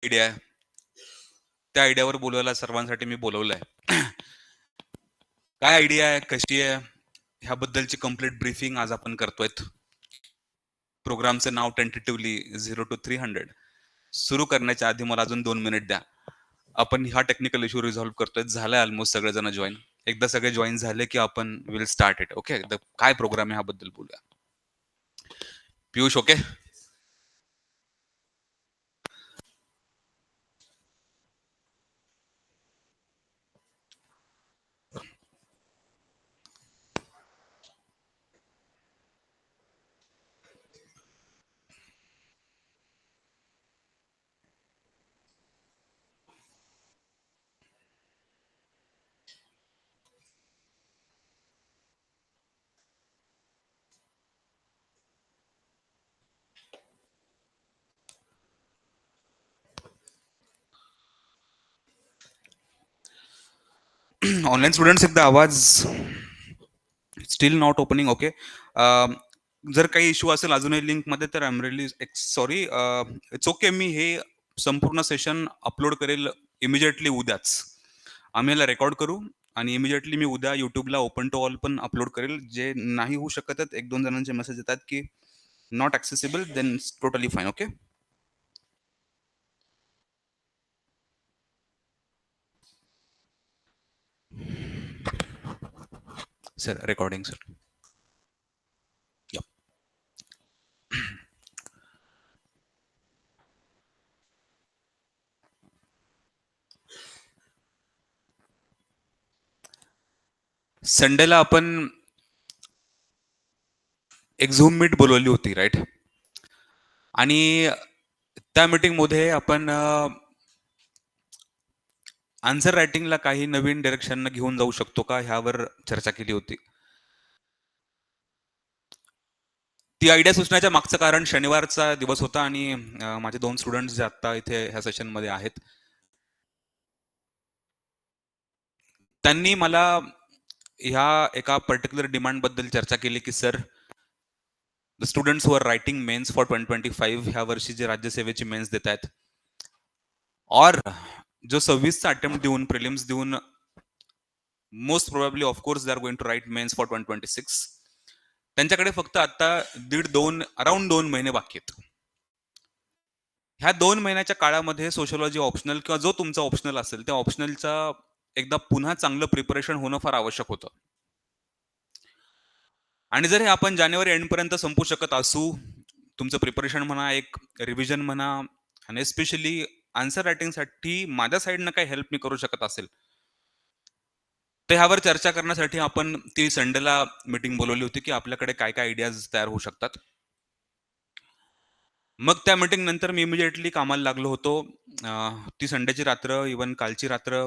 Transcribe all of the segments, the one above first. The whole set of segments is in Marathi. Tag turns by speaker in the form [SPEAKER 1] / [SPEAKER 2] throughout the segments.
[SPEAKER 1] आयडिया आहे. त्या आयडियावर बोलवायला सर्वांसाठी मी बोलवलंय. काय आयडिया आहे, कशी आहे, ह्याबद्दलची कंप्लीट ब्रीफिंग आज आपण करतोय. प्रोग्रामचं नाव टेंटेटिव्हली 0 to 300. सुरू करण्याच्या आधी मला अजून 2 मिनिट द्या. आपण हा टेक्निकल इश्यू रिझॉल्व्ह करतोय. झालंय ऑलमोस्ट सगळेजण जॉईन. एकदा सगळे जॉईन झाले की आपण विल स्टार्ट इट. ओके, काय प्रोग्राम आहे ह्याबद्दल बोलूया. पियुष ओके? ऑनलाईन स्टुडंट्स एकदा आवाज स्टील नॉट ओपनिंग. ओके, जर काही इश्यू असेल अजूनही लिंक मध्ये तर I am really sorry. It's okay. मी हे संपूर्ण सेशन अपलोड करेल इमिजिएटली उद्याच. आम्ही याला रेकॉर्ड करू आणि इमिजिएटली मी उद्या युट्यूबला ओपन टू ऑल पण अपलोड करेल. जे नाही होऊ शकत आहेत, 1-2 जणांचे मेसेज येतात की not accessible, then totally fine. Okay sir, recording sir. संडेला आपण एक झूम मीट बोलवली होती, राईट? आणि त्या मीटिंग मध्ये आपण आन्सर रायटिंगला काही नवीन डायरेक्शन घेऊन जाऊ शकतो का ह्यावर चर्चा केली होती. ती आयडिया सुचण्याच्या मागचं कारण शनिवारचा दिवस होता आणि माझे 2 स्टुडंट्स जे आता इथे ह्या सेशन मध्ये आहेत, त्यांनी मला ह्या एका पर्टिक्युलर डिमांड बद्दल चर्चा केली की sir, the students who are writing mains for 2025 ह्या वर्षी जे राज्यसेवेची मेन्स देत आहेत, और जो 26चा अटेम्प्ट देऊन प्रिलिम्स देऊन most probably of course they are going to write mains for 2026, त्यांच्याकडे फक्त आता अराउंड 2 महिने बाकी आहेत. ह्या 2 महिन्याच्या काळामध्ये सोशलॉजी ऑप्शनल किंवा जो तुमचा ऑप्शनल असेल त्या ऑप्शनलचा एकदा पुन्हा चांगलं प्रिपरेशन होणं फार आवश्यक होतं. आणि जर हे आपण जानेवारी एंड पर्यंत संपू शकत असू, तुमचं प्रिपरेशन म्हणा, एक रिव्हिजन म्हणा, आणि एस्पेशली आन्सर रायटिंगसाठी माझ्या साईडनं काही हेल्प मी करू शकत असेल, तर ह्यावर चर्चा करण्यासाठी आपण ती संडेला मीटिंग बोलवली होती की आपल्याकडे काय काय आयडियाज तयार होऊ शकतात. मग त्या मीटिंग नंतर मी इमिजिएटली कामाला लागलो होतो. ती संडेची रात्र, इवन कालची रात्र,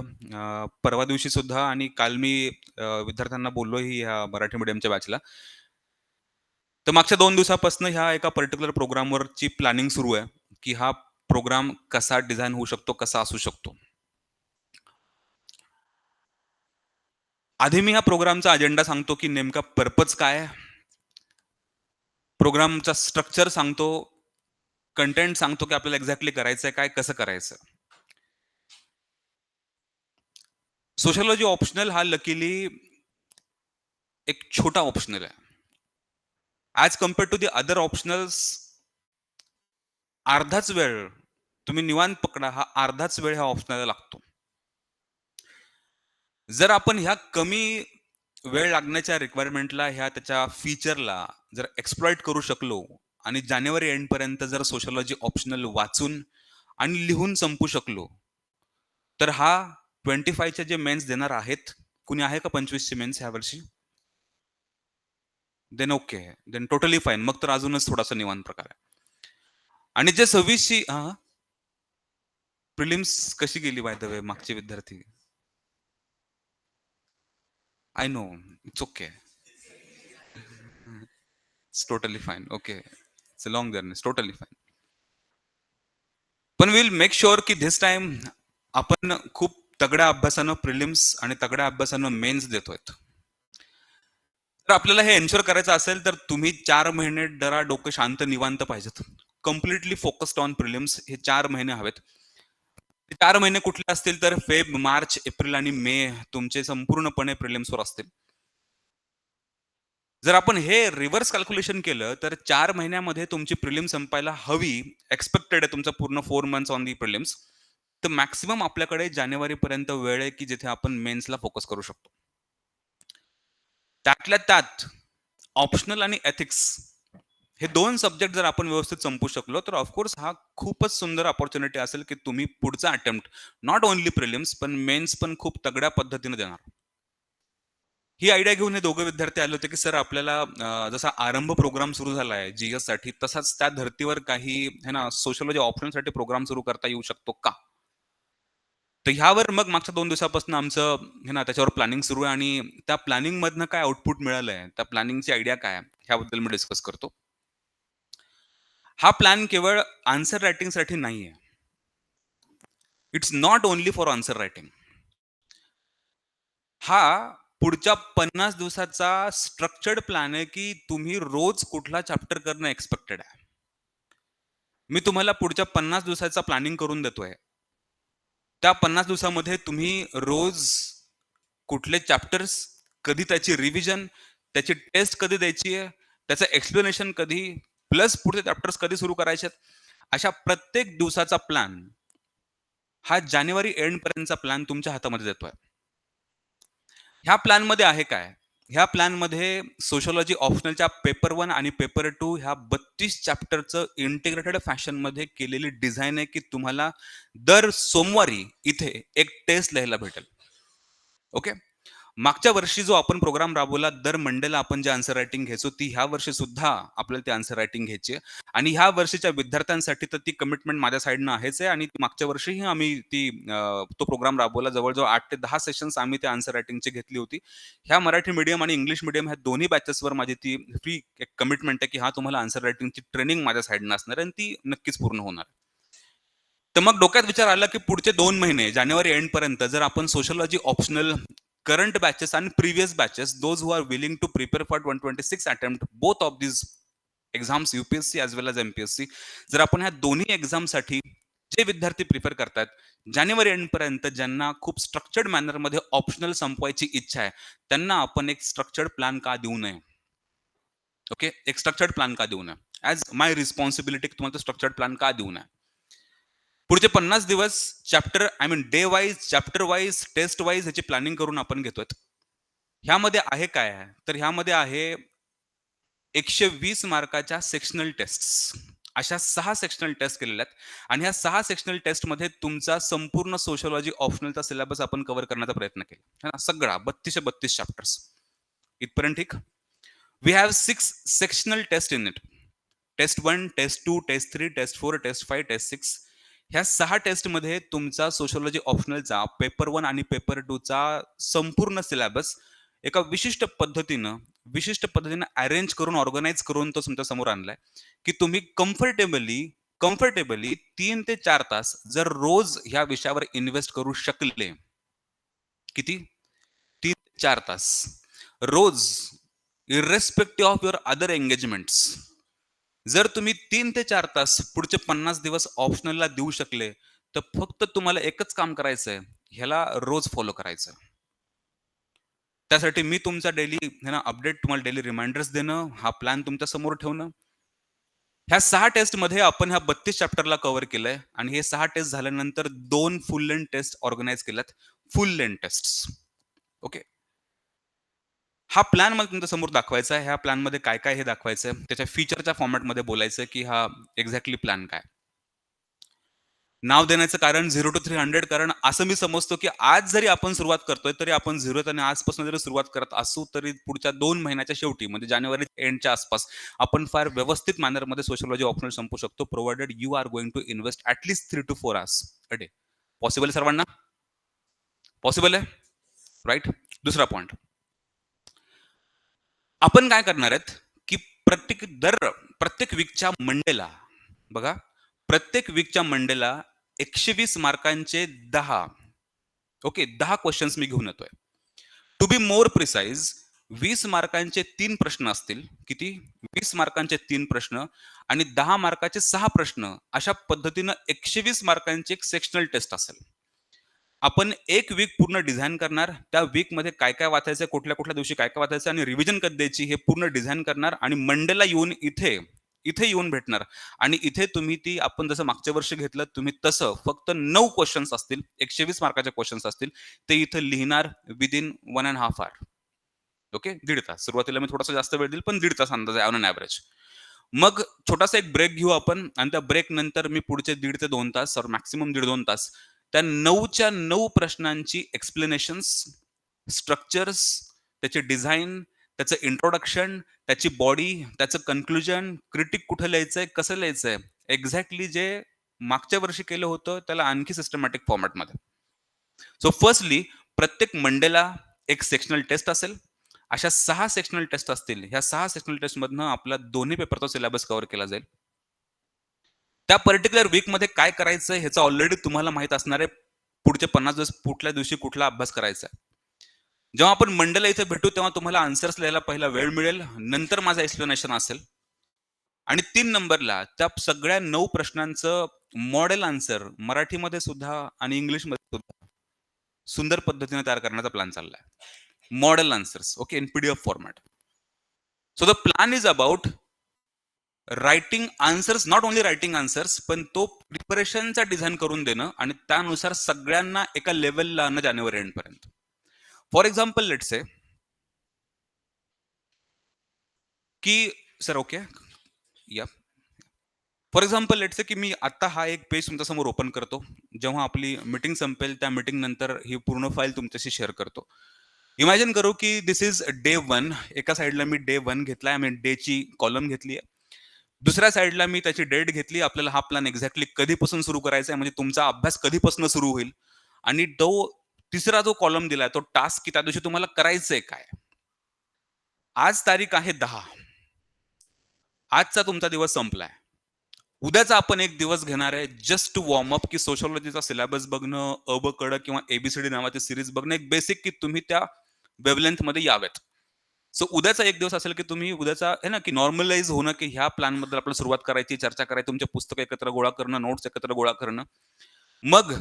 [SPEAKER 1] परवा दिवशी सुद्धा, आणि काल मी विद्यार्थ्यांना बोललोही ह्या मराठी मीडियमच्या बॅचला. तर मागच्या 2 दिवसापासून ह्या एका पर्टिक्युलर प्रोग्रामवरची प्लॅनिंग सुरू आहे की हा प्रोग्राम कसा डिझाईन होऊ शकतो, कसा असू शकतो. आधी मी ह्या प्रोग्रामचा अजेंडा सांगतो की नेमका पर्पज काय आहे, प्रोग्रामचा स्ट्रक्चर सांगतो, कंटेंट सांगतो की आपल्याला एक्झॅक्टली करायचंय काय, कसं करायचं. सोशलॉजी ऑप्शनल हा लकीली एक छोटा ऑप्शनल आहे. As compared to the other optionals, अर्धाच वेळ तुम्ही निवांत पकडा, हा अर्धाच वेळ ह्या ऑप्शनलला लागतो. जर आपण ह्या कमी वेळ लागण्याच्या रिक्वायरमेंटला, ह्या त्याच्या फीचरला जर एक्सप्लॉइट करू शकलो आणि जानेवारी एंड पर्यंत जर सोशलॉजी ऑप्शनल वाचून आणि लिहून संपू शकलो, तर हा 25चे जे मेन्स देणार आहेत, कुणी आहे का 25चे मेन्स ह्या वर्षी? Then okay, then totally fine. मग तर अजूनच थोडासा निवांत प्रकार आहे. आणि जे 26ची प्रिलिम्स कशी गेली बाय द वे मागचे विद्यार्थी? I know, it's okay, it's totally fine. Okay, it's a long journey, it's totally fine. पण विल मेक शुअर की धिस टाइम आपण खूप तगड्या अभ्यासानं प्रिलिम्स आणि तगड्या अभ्यासानं मेन्स देतोय. तर आपल्याला हे एन्श्योर करायचं असेल तर तुम्ही 4 महिने जरा डोकं शांत निवांत पाहिजेत. कम्प्लिटली फोकस्ड ऑन प्रिलिम्स हे 4 महिने हवेत. 4 महिने कुठले असतील तर फेब, मार्च, एप्रिल आणि मे तुमचे संपूर्णपणे प्रिलिम्सवर असतील. जर आपण हे रिव्हर्स कॅल्क्युलेशन केलं, तर 4 महिन्यामध्ये तुमची प्रिलिम्स संपायला हवी. एक्स्पेक्टेड आहे तुमचा पूर्ण 4 मंथ्स ऑन दी प्रिलिम्स. तर मॅक्सिमम आपल्याकडे जानेवारीपर्यंत वेळ आहे, की जिथे आपण मेन्सला फोकस करू शकतो. त्यातल्या त्यात ऑप्शनल आणि एथिक्स हे 2 सब्जेक्ट जर आपण व्यवस्थित संपवू शकलो, तर ऑफकोर्स हा खूपच सुंदर अपॉर्च्युनिटी असेल, की तुम्ही पुढचा अटेम्प्ट नॉट ओन्ली प्रिलिम्स पण मेन्स पण खूप तगड्या पद्धतीने देणार. ही आयडिया घेऊन हे दोघे विद्यार्थी आले होते, की सर आपल्याला जसा आरंभ प्रोग्राम सुरू झाला आहे जीएस साठी, तसाच त्या धर्तीवर काही है ना सोशियोलॉजी ऑप्शनसाठी प्रोग्राम सुरू करता येऊ शकतो का? तर ह्यावर मग मागच्या 2 दिवसापासून आमचं हे ना त्याच्यावर प्लॅनिंग सुरू आहे आणि त्या प्लॅनिंग मधनं काय आउटपुट मिळालंय, त्या प्लॅनिंगची आयडिया काय आहे, ह्याबद्दल मी डिस्कस करतो. हा प्लॅन केवळ आन्सर रायटिंगसाठी नाहीये. It's not only for answer writing. हा पुढच्या 50 दिवसाचा स्ट्रक्चर्ड प्लॅन आहे, की तुम्ही रोज कुठला चॅप्टर करणं एक्स्पेक्टेड आहे. मी तुम्हाला पुढच्या 50 दिवसाचा प्लॅनिंग करून देतोय. त्या 50 दिवसामध्ये तुम्ही रोज कुठले चॅप्टर्स, कधी त्याची रिव्हिजन, त्याची टेस्ट कधी द्यायची आहे, त्याचं एक्सप्लेनेशन कधी, प्लस पुढचे चॅप्टर्स कधी सुरू करायचे अशा प्रत्येक दिवसाचा प्लॅन हा जानेवारी एंड पर्यंतचा प्लॅन तुमच्या हातामध्ये देतोय. ह्या प्लॅनमध्ये आहे काय? ह्या प्लॅनमध्ये सोशिओलॉजी ऑप्शनलच्या पेपर 1 आणि पेपर 2 ह्या 32 चॅप्टरचं इंटिग्रेटेड फॅशनमध्ये केलेली डिझाइन आहे, की तुम्हाला दर सोमवारी इथे एक टेस्ट लिहायला भेटेल. ओके. मागच्या वर्षी जो आपण प्रोग्राम राबवला, दर मंडेला आपण जे आन्सर रायटिंग घ्यायचो, ती ह्या वर्षी सुद्धा आपल्याला ती आन्सर रायटिंग घ्यायची आहे. आणि ह्या वर्षीच्या विद्यार्थ्यांसाठी तर ती कमिटमेंट माझ्या साइडनं आहेच आहे आणि मागच्या वर्षीही आम्ही तो प्रोग्राम राबवला. जवळ-जवळ 8 ते 10 सेशन्स आम्ही त्या आन्सर रायटिंगची घेतली होती. ह्या मराठी मीडियम आणि इंग्लिश मीडियम ह्या दोन्ही बॅचेसवर माझी ती फ्री एक कमिटमेंट आहे, की हां, तुम्हाला आन्सर रायटिंगची ट्रेनिंग माझ्या साइडनं असणार आहे आणि ती नक्कीच पूर्ण होणार. तर मग डोक्यात विचार आला, की पुढचे 2 महिने जानेवारी एंडपर्यंत जर आपण सोशिओलॉजी ऑप्शनल करंट बॅचेस आणि previous batches those who are willing to prepare for 126 attempt both of these exams UPSC as well as MPSC जर आपण ह्या दोन्ही एक्झामसाठी जे विद्यार्थी प्रिपेअर करतात जानेवारी एंड पर्यंत ज्यांना खूप स्ट्रक्चर्ड मॅनर मध्ये ऑप्शनल संपवायची इच्छा आहे त्यांना आपण एक स्ट्रक्चर्ड प्लॅन का देऊ नये. ओके, एक स्ट्रक्चर्ड प्लॅन का देऊ नये ऍज माय रिस्पॉन्सिबिलिटी तुम्हाला स्ट्रक्चर्ड प्लॅन का देऊ नये. पुढचे 50 दिवस chapter I mean day wise chapter wise test wise ह्याची प्लॅनिंग करून आपण घेतोय. ह्यामध्ये आहे काय आहे तर ह्यामध्ये आहे 120 मार्काच्या सेक्शनल टेस्ट अशा 6 सेक्शनल टेस्ट केलेल्या आहेत आणि ह्या 6 सेक्शनल टेस्टमध्ये तुमचा संपूर्ण सोशिओलॉजी ऑप्शनलचा सिलेबस आपण कव्हर करण्याचा प्रयत्न केला है ना सगळा 32 चॅप्टर्स इथपर्यंत ठीक. We have 6 sectional test in it. Test 1, test 2, test 3, test 4, test 5, test 6 ह्या 6 टेस्टमध्ये तुमचा सोशिओलॉजी ऑप्शनलचा पेपर 1 आणि पेपर 2 चा संपूर्ण सिलेबस एका विशिष्ट पद्धतीनं अरेंज करून ऑर्गनाइज करून तो तुमच्या समोर आणलाय की तुम्ही कम्फर्टेबली 3 ते 4 तास जर रोज ह्या विषयावर इन्व्हेस्ट करू शकले. किती? 3 ते 4 तास रोज irrespective of your other engagements जर तुम्ही 3 ते 4 तास पुढचे 50 दिवस ऑप्शनलला देऊ शकले तर फक्त तुम्हाला एकच काम करायचंय ह्याला रोज फॉलो करायचं. त्यासाठी मी तुमचा डेली है ना अपडेट तुम्हाला डेली रिमाइंडर्स देणं हा प्लॅन तुमच्या समोर ठेवणं. ह्या 6 टेस्ट मध्ये आपण ह्या 32 चॅप्टरला कव्हर केलंय आणि हे 6 टेस्ट झाल्यानंतर 2 फुल लेंथ टेस्ट ऑर्गनाइज केल्यात. Full length test. ओके. हा प्लॅन मला तुमच्या समोर दाखवायचा आहे. ह्या प्लॅन मध्ये काय काय हे दाखवायचं आहे. त्याच्या फीचरच्या फॉर्मॅटमध्ये बोलायचं की हा एक्झॅक्टली प्लॅन काय. नाव देण्याचं कारण 0 to 300 कारण असं मी समजतो की आज जरी आपण सुरुवात करतोय तरी आपण 0 आणि आजपासून जरी सुरुवात करत असू तरी पुढच्या 2 महिन्याच्या शेवटी म्हणजे जानेवारी एंडच्या आसपास आपण फार व्यवस्थित मॅनरमध्ये सोशिओलॉजी ऑप्शनल संपू शकतो provided you are going to invest at least 3 to 4 hours a day. Possible आहे सर्वांना? पॉसिबल आहे राईट. दुसरा पॉइंट आपण काय करणार आहेत की प्रत्येक वीकच्या मंडेला बघा प्रत्येक वीकच्या मंडेला 120 मार्कांचे 10 क्वेश्चन्स मी घेऊन येतोय. टू बी मोर प्रिसाइज 20 मार्कांचे 3 प्रश्न असतील. किती? 20 मार्कांचे 3 प्रश्न आणि 10 मार्काचे 6 प्रश्न. अशा पद्धतीनं 120 मार्कांची एक सेक्शनल टेस्ट असेल. आपण 1 वीक पूर्ण डिझाइन करणार. त्या वीकमध्ये काय-काय वाचायचं, कुठल्या-कुठल्या दिवशी काय-काय वाचायचं आणि रिव्हिजन कधी द्यायची हे पूर्ण डिझाइन करणार आणि मंडेला येऊन इथे येऊन भेटणार आणि इथे तुम्ही ती आपण जसं मागच्या वर्षी घेतलं तुम्ही तसं फक्त 9 क्वेशन्स असतील, 120 मार्काचे क्वेशन्स असतील. ते इथं लिहिणार विथिन 1 1/2 हॉवर. ओके. 1.5 तास. सुरुवातीला मी थोडासा जास्त वेळ देईल, पण 1.5 तास अंदाजे ऑन एन एव्हरेज. मग छोटासा एक ब्रेक घेऊ आपण आणि त्या ब्रेक नंतर मी पुढचे 1.5 ते 2 तास और मॅक्सिमम 1.5-2 तास त्या 9च्या 9 प्रश्नांची एक्सप्लेनेशन्स, स्ट्रक्चर्स, त्याचे डिझाइन, त्याचं इंट्रोडक्शन, त्याची बॉडी, त्याचं कन्क्लुजन, क्रिटिक कुठं लिहायचंय, कसं लिहायचंय, एक्झॅक्टली जे मागच्या वर्षी केलं होतं त्याला आणखी सिस्टमॅटिक फॉर्मॅटमध्ये. सो फर्स्टली प्रत्येक मंडेला एक सेक्शनल टेस्ट असेल. अशा 6 सेक्शनल टेस्ट असतील. ह्या 6 सेक्शनल टेस्टमधनं आपला दोन्ही पेपरचा सिलेबस कव्हर केला जाईल. त्या पर्टिक्युलर वीकमध्ये काय करायचं ह्याचं ऑलरेडी तुम्हाला माहीत असणार आहे. पुढचे 50 दिवस कुठल्या दिवशी कुठला अभ्यास करायचा आहे. जेव्हा आपण मंडेला इथे भेटू तेव्हा तुम्हाला आन्सर्स लिहायला पहिला वेळ मिळेल. नंतर माझं एक्सप्लेनेशन असेल. आणि 3 नंबरला त्या सगळ्या 9 प्रश्नांचं मॉडेल आन्सर मराठीमध्ये सुद्धा आणि इंग्लिशमध्ये सुद्धा सुंदर पद्धतीने तयार करण्याचा प्लॅन चाललाय. Model answers okay in PDF format. So the plan is about writing answers, not only writing answers, पण तो प्रिपरेशनचा डिझाईन करून देणं आणि त्यानुसार सगळ्यांना एका लेवलला आणणं जानेवारी एंड पर्यंत. फॉर एक्झाम्पल लेट्स से की सर ओके या फॉर एक्झाम्पल लेट्स से की मी आता हा एक पेज तुमच्या समोर ओपन करतो. जेव्हा आपली मीटिंग संपेल त्या मीटिंग नंतर ही पूर्ण फाईल तुमच्याशी शेअर करतो. इमॅजिन करू की दिस इज डे 1. एका साईडला मी डे 1 घेतलाय, मी डेची कॉलम घेतली आहे. दुसऱ्या साईडला मी त्याची डेट घेतली. आपल्याला हा प्लॅन एक्झॅक्टली कधीपासून सुरू करायचा आहे, म्हणजे तुमचा अभ्यास कधीपासून सुरू होईल आणि तो तिसरा जो कॉलम दिलाय तो टास्क की त्या दिवशी तुम्हाला करायचंय काय. आज तारीख आहे 10. आजचा तुमचा दिवस संपलाय. उद्याचा आपण एक दिवस घेणार आहे जस्ट टू वॉर्म अप, की सोशॉलॉजीचा सिलेबस बघणं, अ ब क ड किंवा एबीसीडी नावाची सिरीज बघणं, एक बेसिक की तुम्ही त्या वेव्हलेंथ मध्ये यावेत. सो उद्याचा एक दिवस असेल की तुम्ही उद्याचा आहे ना की नॉर्मलाइज होणं, की ह्या प्लॅन बद्दल आपल्याला सुरुवात करायची, चर्चा करायची, तुमचे पुस्तकं एकत्र गोळा करणं, नोट्स एकत्र गोळा करणं. मग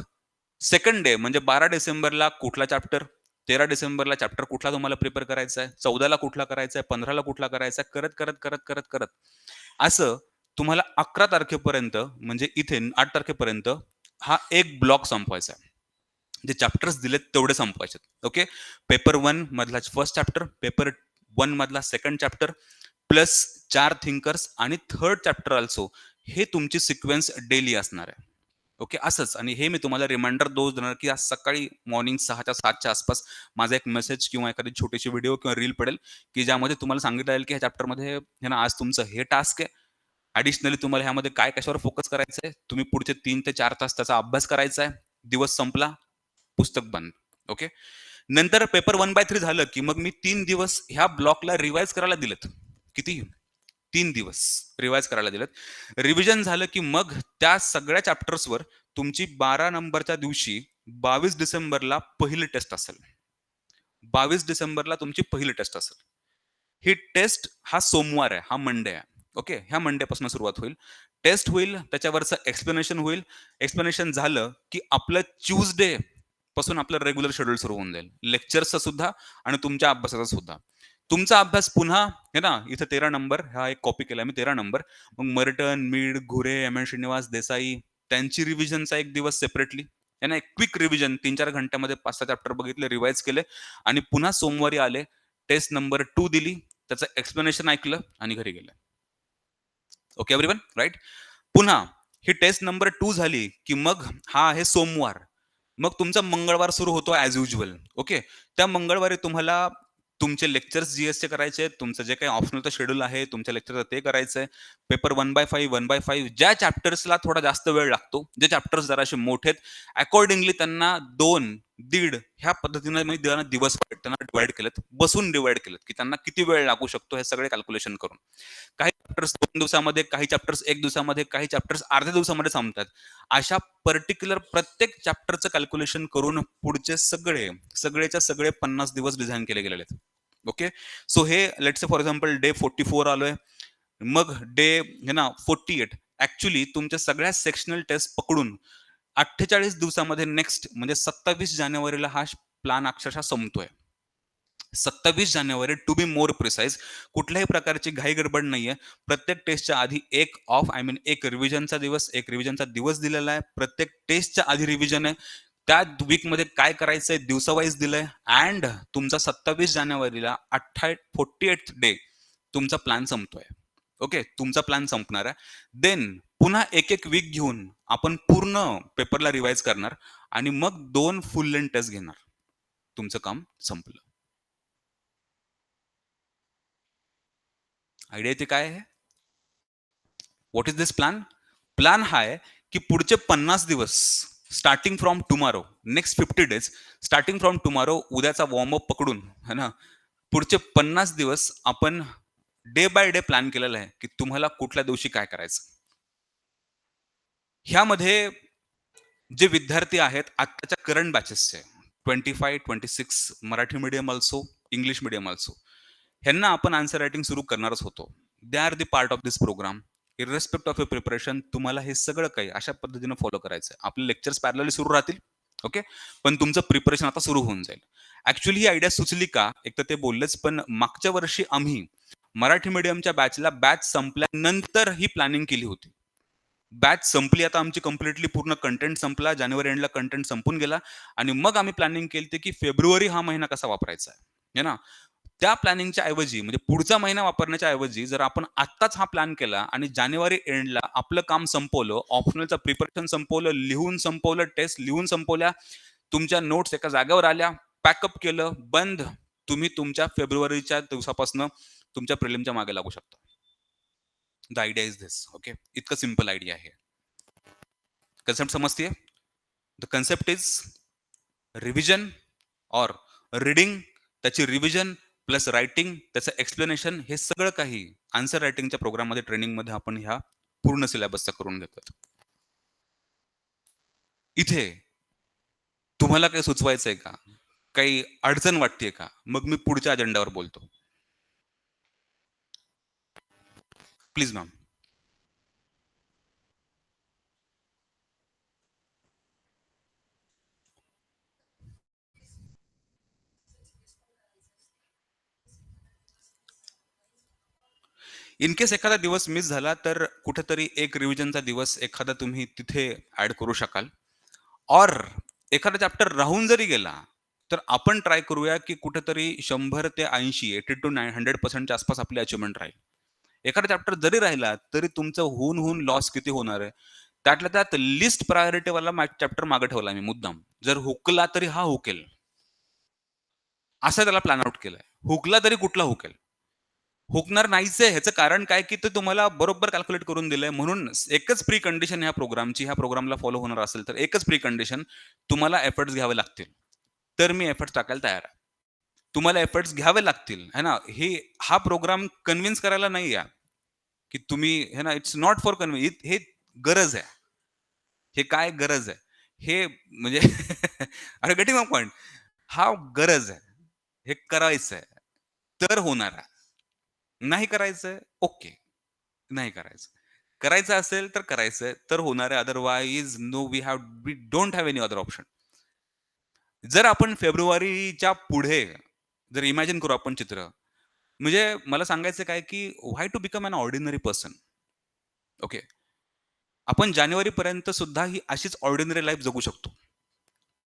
[SPEAKER 1] सेकंड डे म्हणजे 12 डिसेंबरला कुठला चॅप्टर, 13 डिसेंबरला चॅप्टर कुठला तुम्हाला प्रिपेअर करायचा आहे, 14ला कुठला करायचा आहे, 15ला कुठला करायचा आहे, करत करत करत करत करत असं तुम्हाला 11 तारखेपर्यंत म्हणजे इथे 8 तारखेपर्यंत हा एक ब्लॉक संपवायचा आहे. जे चॅप्टर्स दिलेत तेवढे संपवायचे. ओके. पेपर 1 मधला फर्स्ट चॅप्टर, पेपर 1 मधला सेकंड चॅप्टर प्लस 4 थिंकर्स आणि थर्ड चॅप्टर ऑल्सो. हे तुमची सिक्वेन्स डेली असणार आहे. ओके. असंच आणि हे मी तुम्हाला रिमाइंडर डोज देणार की आज सकाळी मॉर्निंग 6च्या 7च्या आसपास माझा एक मेसेज किंवा एखादी छोटीशी व्हिडिओ किंवा रील पडेल, की ज्यामध्ये तुम्हाला सांगितलं जाईल की ह्या चॅप्टरमध्ये हे ना आज तुमचं हे टास्क आहे. ॲडिशनली तुम्हाला ह्यामध्ये काय कशावर फोकस करायचं आहे. तुम्ही पुढचे 3 ते 4 तास त्याचा अभ्यास करायचा आहे. दिवस संपला, पुस्तक बंद. ओके. नंतर पेपर 1/3 झालं, की मग मी 3 दिवस ह्या ब्लॉकला रिवाइज करायला दिलेत. किती? 3 दिवस रिवाइज करायला दिलेत. रिव्हिजन झालं, की मग त्या सगळ्या चॅप्टर्सवर तुमची 12 नंबरच्या दिवशी 22 डिसेंबरला पहिली टेस्ट असेल. 22 डिसेंबरला तुमची पहिली टेस्ट असेल. ही टेस्ट हा सोमवार आहे, हा मंडे आहे. ओके. ह्या मंडेपासून सुरुवात होईल. टेस्ट होईल, त्याच्यावरचं एक्सप्लेनेशन होईल. एक्सप्लेनेशन झालं, की आपलं ट्यूसडे पासून आपलं रेग्युलर शेड्यूल सुरू होऊन जाईल. लेक्चर्सचा सुद्धा आणि तुमच्या अभ्यासाचा सुद्धा. तुमचा अभ्यास पुन्हा हे ना इथं 13 नंबर हा एक कॉपी केला मी 13 नंबर. मग मर्टन, मीड, घुरे, एम एन श्रीनिवास, देसाई त्यांची रिव्हिजनचा एक दिवस सेपरेटली. आहे ना, एक क्विक रिव्हिजन 3-4 घंट्यामध्ये 5-6 चॅप्टर बघितले, रिवाइज केले आणि पुन्हा सोमवारी आले. टेस्ट नंबर 2 दिली. त्याचं एक्सप्लेनेशन ऐकलं आणि घरी गेलं. Okay everyone, right? पुन्हा ही टेस्ट नंबर 2 झाली, की मग हा आहे सोमवार. मग तुमचा मंगळवार सुरू होतो ॲज युजुअल. ओके. त्या मंगळवारी तुम्हाला तुमचे लेक्चर्स जीएसचे करायचे आहेत. तुमचं जे काही ऑप्शनलचं शेड्यूल आहे, तुमच्या लेक्चरचं ते करायचंय. पेपर 1/5, 1/5 ज्या चॅप्टर्सला थोडा जास्त वेळ लागतो, जे चॅप्टर्स जरासे मोठे आहेत, अकॉर्डिंगली त्यांना 2, 1.5 ह्या पद्धतीने मी दिवस त्यांना डिव्हाईड केलेत. बसून डिव्हाईड केलेत, की त्यांना किती वेळ लागू शकतो हे सगळे कॅल्क्युलेशन करून. काही चॅप्टर्स 2 दिवसामध्ये, काही चॅप्टर्स 1 दिवसामध्ये, काही चॅप्टर्स अर्ध्या दिवसामध्ये संपतात. अशा पर्टिक्युलर प्रत्येक चॅप्टरचं कॅल्क्युलेशन करून पुढचे सगळेच्या सगळे 50 दिवस डिझाइन केले गेलेले आहेत. ओके. सो हे let's say for example day 44 आलोय. मग डे हे ना 48 ऍक्च्युली तुमच्या सगळ्या सेक्शनल टेस्ट पकडून 48 दिवसामध्ये नेक्स्ट म्हणजे 27 जानेवारीला हा प्लान अक्षरशः संपतोय. 27 जानेवारी टू बी मोर प्रिसाइज. कुठल्याही प्रकारची घाई गडबड नाहीये. प्रत्येक टेस्टच्या आधी एक ऑफ आय मीन एक रिव्हिजनचा दिवस दिलेला आहे. प्रत्येक टेस्टच्या आधी रिव्हिजन आहे. त्या वीकमध्ये काय करायचंय दिवसावाईज दिलंय. अँड तुमचा 27 जानेवारीला 48th डे तुमचा प्लॅन संपतोय. ओके, तुमचा प्लॅन संपणार आहे. देन पुन्हा एक वीक घेऊन आपण पूर्ण पेपरला रिवाइज करणार आणि मग 2 फुल लेंथ टेस्ट घेणार. तुमचं काम संपलं. आयडिया येते काय आहे? What is this plan? Plan हा आहे की पुढचे 50 दिवस starting from tomorrow, next 50 days starting from tomorrow, उद्याचा वॉर्मअप पकडून है ना, पुढचे 50 दिवस आपण डे बाय डे प्लॅन केलेला आहे की तुम्हाला कुठल्या दिवशी काय करायचं. ह्यामध्ये जे विद्यार्थी आहेत आताच्या करंट बॅचेसचे 25, 26 Marathi medium also, English medium also, ह्यांना आपण आन्सर रायटिंग सुरू करणारच होतो. They are the part of this programme. Irrespective of your preparation तुम्हाला हे सगळं काही अशा पद्धतीने फॉलो करायचं आहे. आपले लेक्चर्स पॅरलली सुरू राहतील. ओके, पण तुमचं प्रिपरेशन आता सुरू होऊन जाईल. ऍक्च्युली ही आयडिया सुचली का, एक तर ते बोललेच, पण मागच्या वर्षी आम्ही मराठी मीडियमच्या बॅच संपल्यानंतर ही प्लॅनिंग केली होती. बॅच संपली आता आमची कम्प्लिटली, पूर्ण कंटेंट संपला, जानेवारी एंडला कंटेंट संपून गेला आणि मग आम्ही प्लॅनिंग केली की फेब्रुवारी हा महिना कसा वापरायचा आहे ना. त्या प्लॅनिंगच्या ऐवजी म्हणजे पुढचा महिना वापरण्याच्या ऐवजी जर आपण आत्ताच हा प्लॅन केला आणि जानेवारी एंडला आपलं काम संपवलं, ऑप्शनलचं प्रिपरेशन संपवलं, लिहून संपवलं, टेस्ट लिहून संपवल्या, तुमच्या नोट्स एका जागेवर आल्या, पॅकअप केलं, बंद, तुम्ही तुमच्या फेब्रुवारीच्या दिवसापासून तुमच्या प्रिलिमच्या मागे लागू शकता. The idea is this. Okay, इतकं सिंपल आयडिया आहे. कन्सेप्ट समजतीये? The concept is revision or reading, त्याची रिव्हिजन प्लस रायटिंग, त्याचं एक्सप्लेनेशन, हे सगळं काही आन्सर रायटिंगच्या प्रोग्राममध्ये ट्रेनिंगमध्ये आपण ह्या पूर्ण सिलेबसचा करून घेतात. इथे तुम्हाला काही सुचवायचंय का? काही अडचण वाटतेय का? मग मी पुढच्या अजेंडावर बोलतो. Please ma'am. इन केस एखादा दिवस मिस झाला तर कुठेतरी एक रिव्हिजनचा दिवस एखादा तुम्ही तिथे ऍड करू शकाल. और एखादा चॅप्टर राहून जरी गेला तर आपण ट्राय करूया की कुठेतरी 100 ते 80, 80 to 100% आसपास आपली अचिव्हमेंट राहील. एखादा चॅप्टर जरी राहिला तरी तुमचं होऊन लॉस किती होणार आहे. त्यातल्या त्यात लिस्ट प्रायोरिटी वाला चॅप्टर मागे ठेवला मी मुद्दाम. जर हुकला तरी हा हुकेल, असा त्याला प्लॅन आउट केलाय. हुकला तरी कुठला हुकेल? हुकणार नाहीच आहे. ह्याचं कारण काय की ते तुम्हाला बरोबर कॅल्क्युलेट करून दिलंय. म्हणून एकच प्री कंडिशन ह्या प्रोग्रामची, ह्या प्रोग्रामला फॉलो होणार असेल तर एकच प्री कंडिशन, तुम्हाला एफर्ट्स घ्यावे लागतील. तर मी एफर्ट्स टाकायला तयार आहे. तुम्हाला एफर्ट्स घ्यावे लागतील है ना. हा प्रोग्राम कन्व्हिन्स करायला नाही आहे की तुम्ही है ना, इट्स नॉट फॉर कन्व्हिन्स. हे गरज आहे. हे काय गरज आहे? हे म्हणजे अरे गेटिंग माय पॉइंट. हा गरज आहे. हे करायचं आहे. तर होणार आहे. नाही करायचंय, ओके. नाही करायचं. करायचं असेल तर करायचंय, तर होणार आहे. Otherwise no, we don't have any other option. जर आपण फेब्रुवारीच्या पुढे जर इमॅजिन करू आपण चित्र, म्हणजे मला सांगायचं काय की why to become an ordinary person. Okay. आपण जानेवारीपर्यंत सुद्धा ही अशीच ऑर्डिनरी लाईफ जगू शकतो.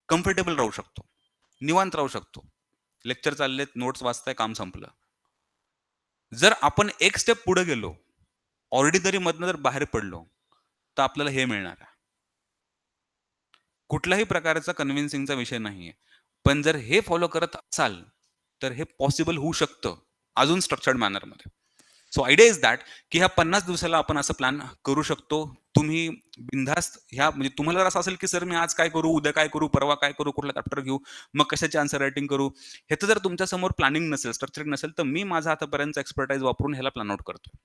[SPEAKER 1] कम्फर्टेबल राहू शकतो. निवांत राहू शकतो. लेक्चर चाललेत, नोट्स वाचताय, काम संपलं. जर आपण एक स्टेप पुढे गेलो, ऑर्डिनरी मधनं जर बाहेर पडलो, तर आपल्याला हे मिळणार आहे. कुठल्याही प्रकारचा कन्व्हिन्सिंगचा विषय नाहीये. पण जर हे फॉलो करत असाल, तर हे पॉसिबल होऊ शकतं, अजून स्ट्रक्चर्ड मॅनरमध्ये. सो आयडिया इज दॅट की ह्या 50 दिवसाला आपण असं प्लॅन करू शकतो. तुम्ही बिनधास्त ह्या म्हणजे तुम्हाला जर असं असेल की सर मी आज काय करू, उद्या काय करू, परवा काय करू, कुठला चॅप्टर घेऊ, मग कशाची आन्सर रायटिंग करू, ह्याचं जर तुमच्या समोर प्लॅनिंग नसेल, स्ट्रक्चरिंग नसेल, तर मी माझा आतापर्यंत एक्सपर्टाईज वापरून ह्याला प्लॅन आउट करतोय.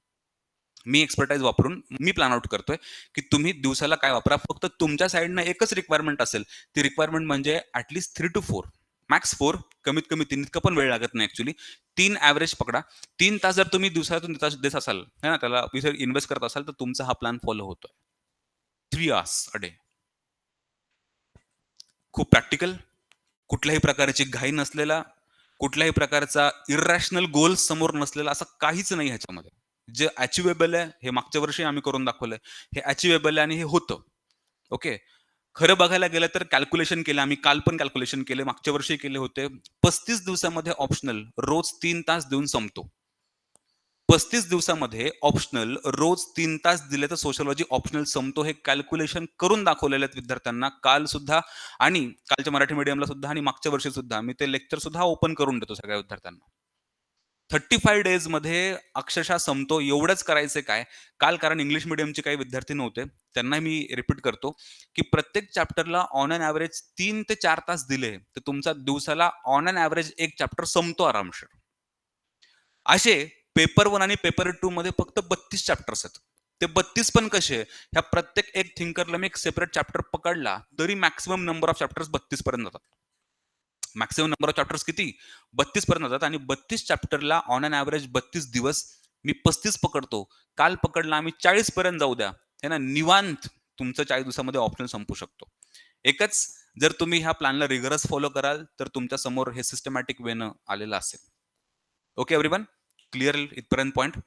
[SPEAKER 1] मी प्लॅन आउट करतोय की तुम्ही दिवसाला काय वापरा. फक्त तुमच्या साईडनं एकच रिक्वायरमेंट असेल. ती रिक्वायरमेंट म्हणजे ऍटलीस्ट 3 to 4, मॅक्स 4 कमीत कमी 3 इतका पण वेळ लागत नाही ऍक्च्युली. 3 ॲव्हरेज पकडा. 3 तास जर तुम्ही दिवसातून देत असाल, है ना, त्याला इन्व्हेस्ट करत असाल, तर तुमचा हा प्लॅन फॉलो होतोय. 3 अवर्स अ डे. खूप प्रॅक्टिकल, कुठल्याही प्रकारची घाई नसलेला, कुठल्याही प्रकारचा इरॅशनल गोल्स समोर नसलेला, असं काहीच नाही ह्याच्यामध्ये. जे अचिव्हेबल आहे, हे मागच्या वर्षी आम्ही करून दाखवलंय. हे अचिव्हेबल आहे आणि हे होतं. ओके. खरं बघायला गेलं तर कॅल्क्युलेशन केलं आम्ही. काल पण कॅल्क्युलेशन केले, मागच्या वर्षी केले होते. 35 दिवसामध्ये ऑप्शनल रोज 3 तास देऊन संपतो. 35 दिवसामध्ये ऑप्शनल रोज 3 तास दिले तर सोशिओलॉजी ऑप्शनल संपतो. हे कॅल्क्युलेशन करून दाखवलेले आहेत विद्यार्थ्यांना. काल सुद्धा आणि कालच्या मराठी मीडियमला सुद्धा आणि मागच्या वर्षी सुद्धा मी ते लेक्चर सुद्धा ओपन करून देतो सगळ्या विद्यार्थ्यांना. 35 डेजमध्ये अक्षरशः संपतो. एवढंच करायचं काय? काल कारण इंग्लिश मीडियमचे काही विद्यार्थी नव्हते. त्यांना मी रिपीट करतो, की प्रत्येक चॅप्टरला ऑन एन एव्हरेज 3 ते 4 तास दिले, तर तुमचा दिवसाला ऑन एन एव्हरेज एक चॅप्टर संपतो आरामशीर. असे पेपर 1 आणि पेपर 2 मध्ये फक्त 32 चॅप्टर्स आहेत. ते 32 पण कसे? ह्या प्रत्येक एक थिंकरला मी एक सेपरेट चॅप्टर पकडला, तरी मॅक्सिमम नंबर ऑफ चॅप्टर्स 32 पर्यंत जातात. मॅक्सिमम नंबर ऑफ चॅप्टर्स किती? 32 पर्यंत जातात आणि 32 चॅप्टरला ऑन एन एव्हरेज 32 दिवस. मी 35 पकडतो. काल पकडला आम्ही 40 पर्यंत जाऊ द्या. है ना, निवांत तुमचं 40 दिवसामध्ये ऑप्शनल संपू शकतो. एकच, जर तुम्ही ह्या प्लॅनला रिगरस फॉलो कराल, तर तुमच्या समोर हे सिस्टमॅटिक वेनं आलेलं असेल. Okay everyone? क्लिअर इथपर्यंत पॉइंट?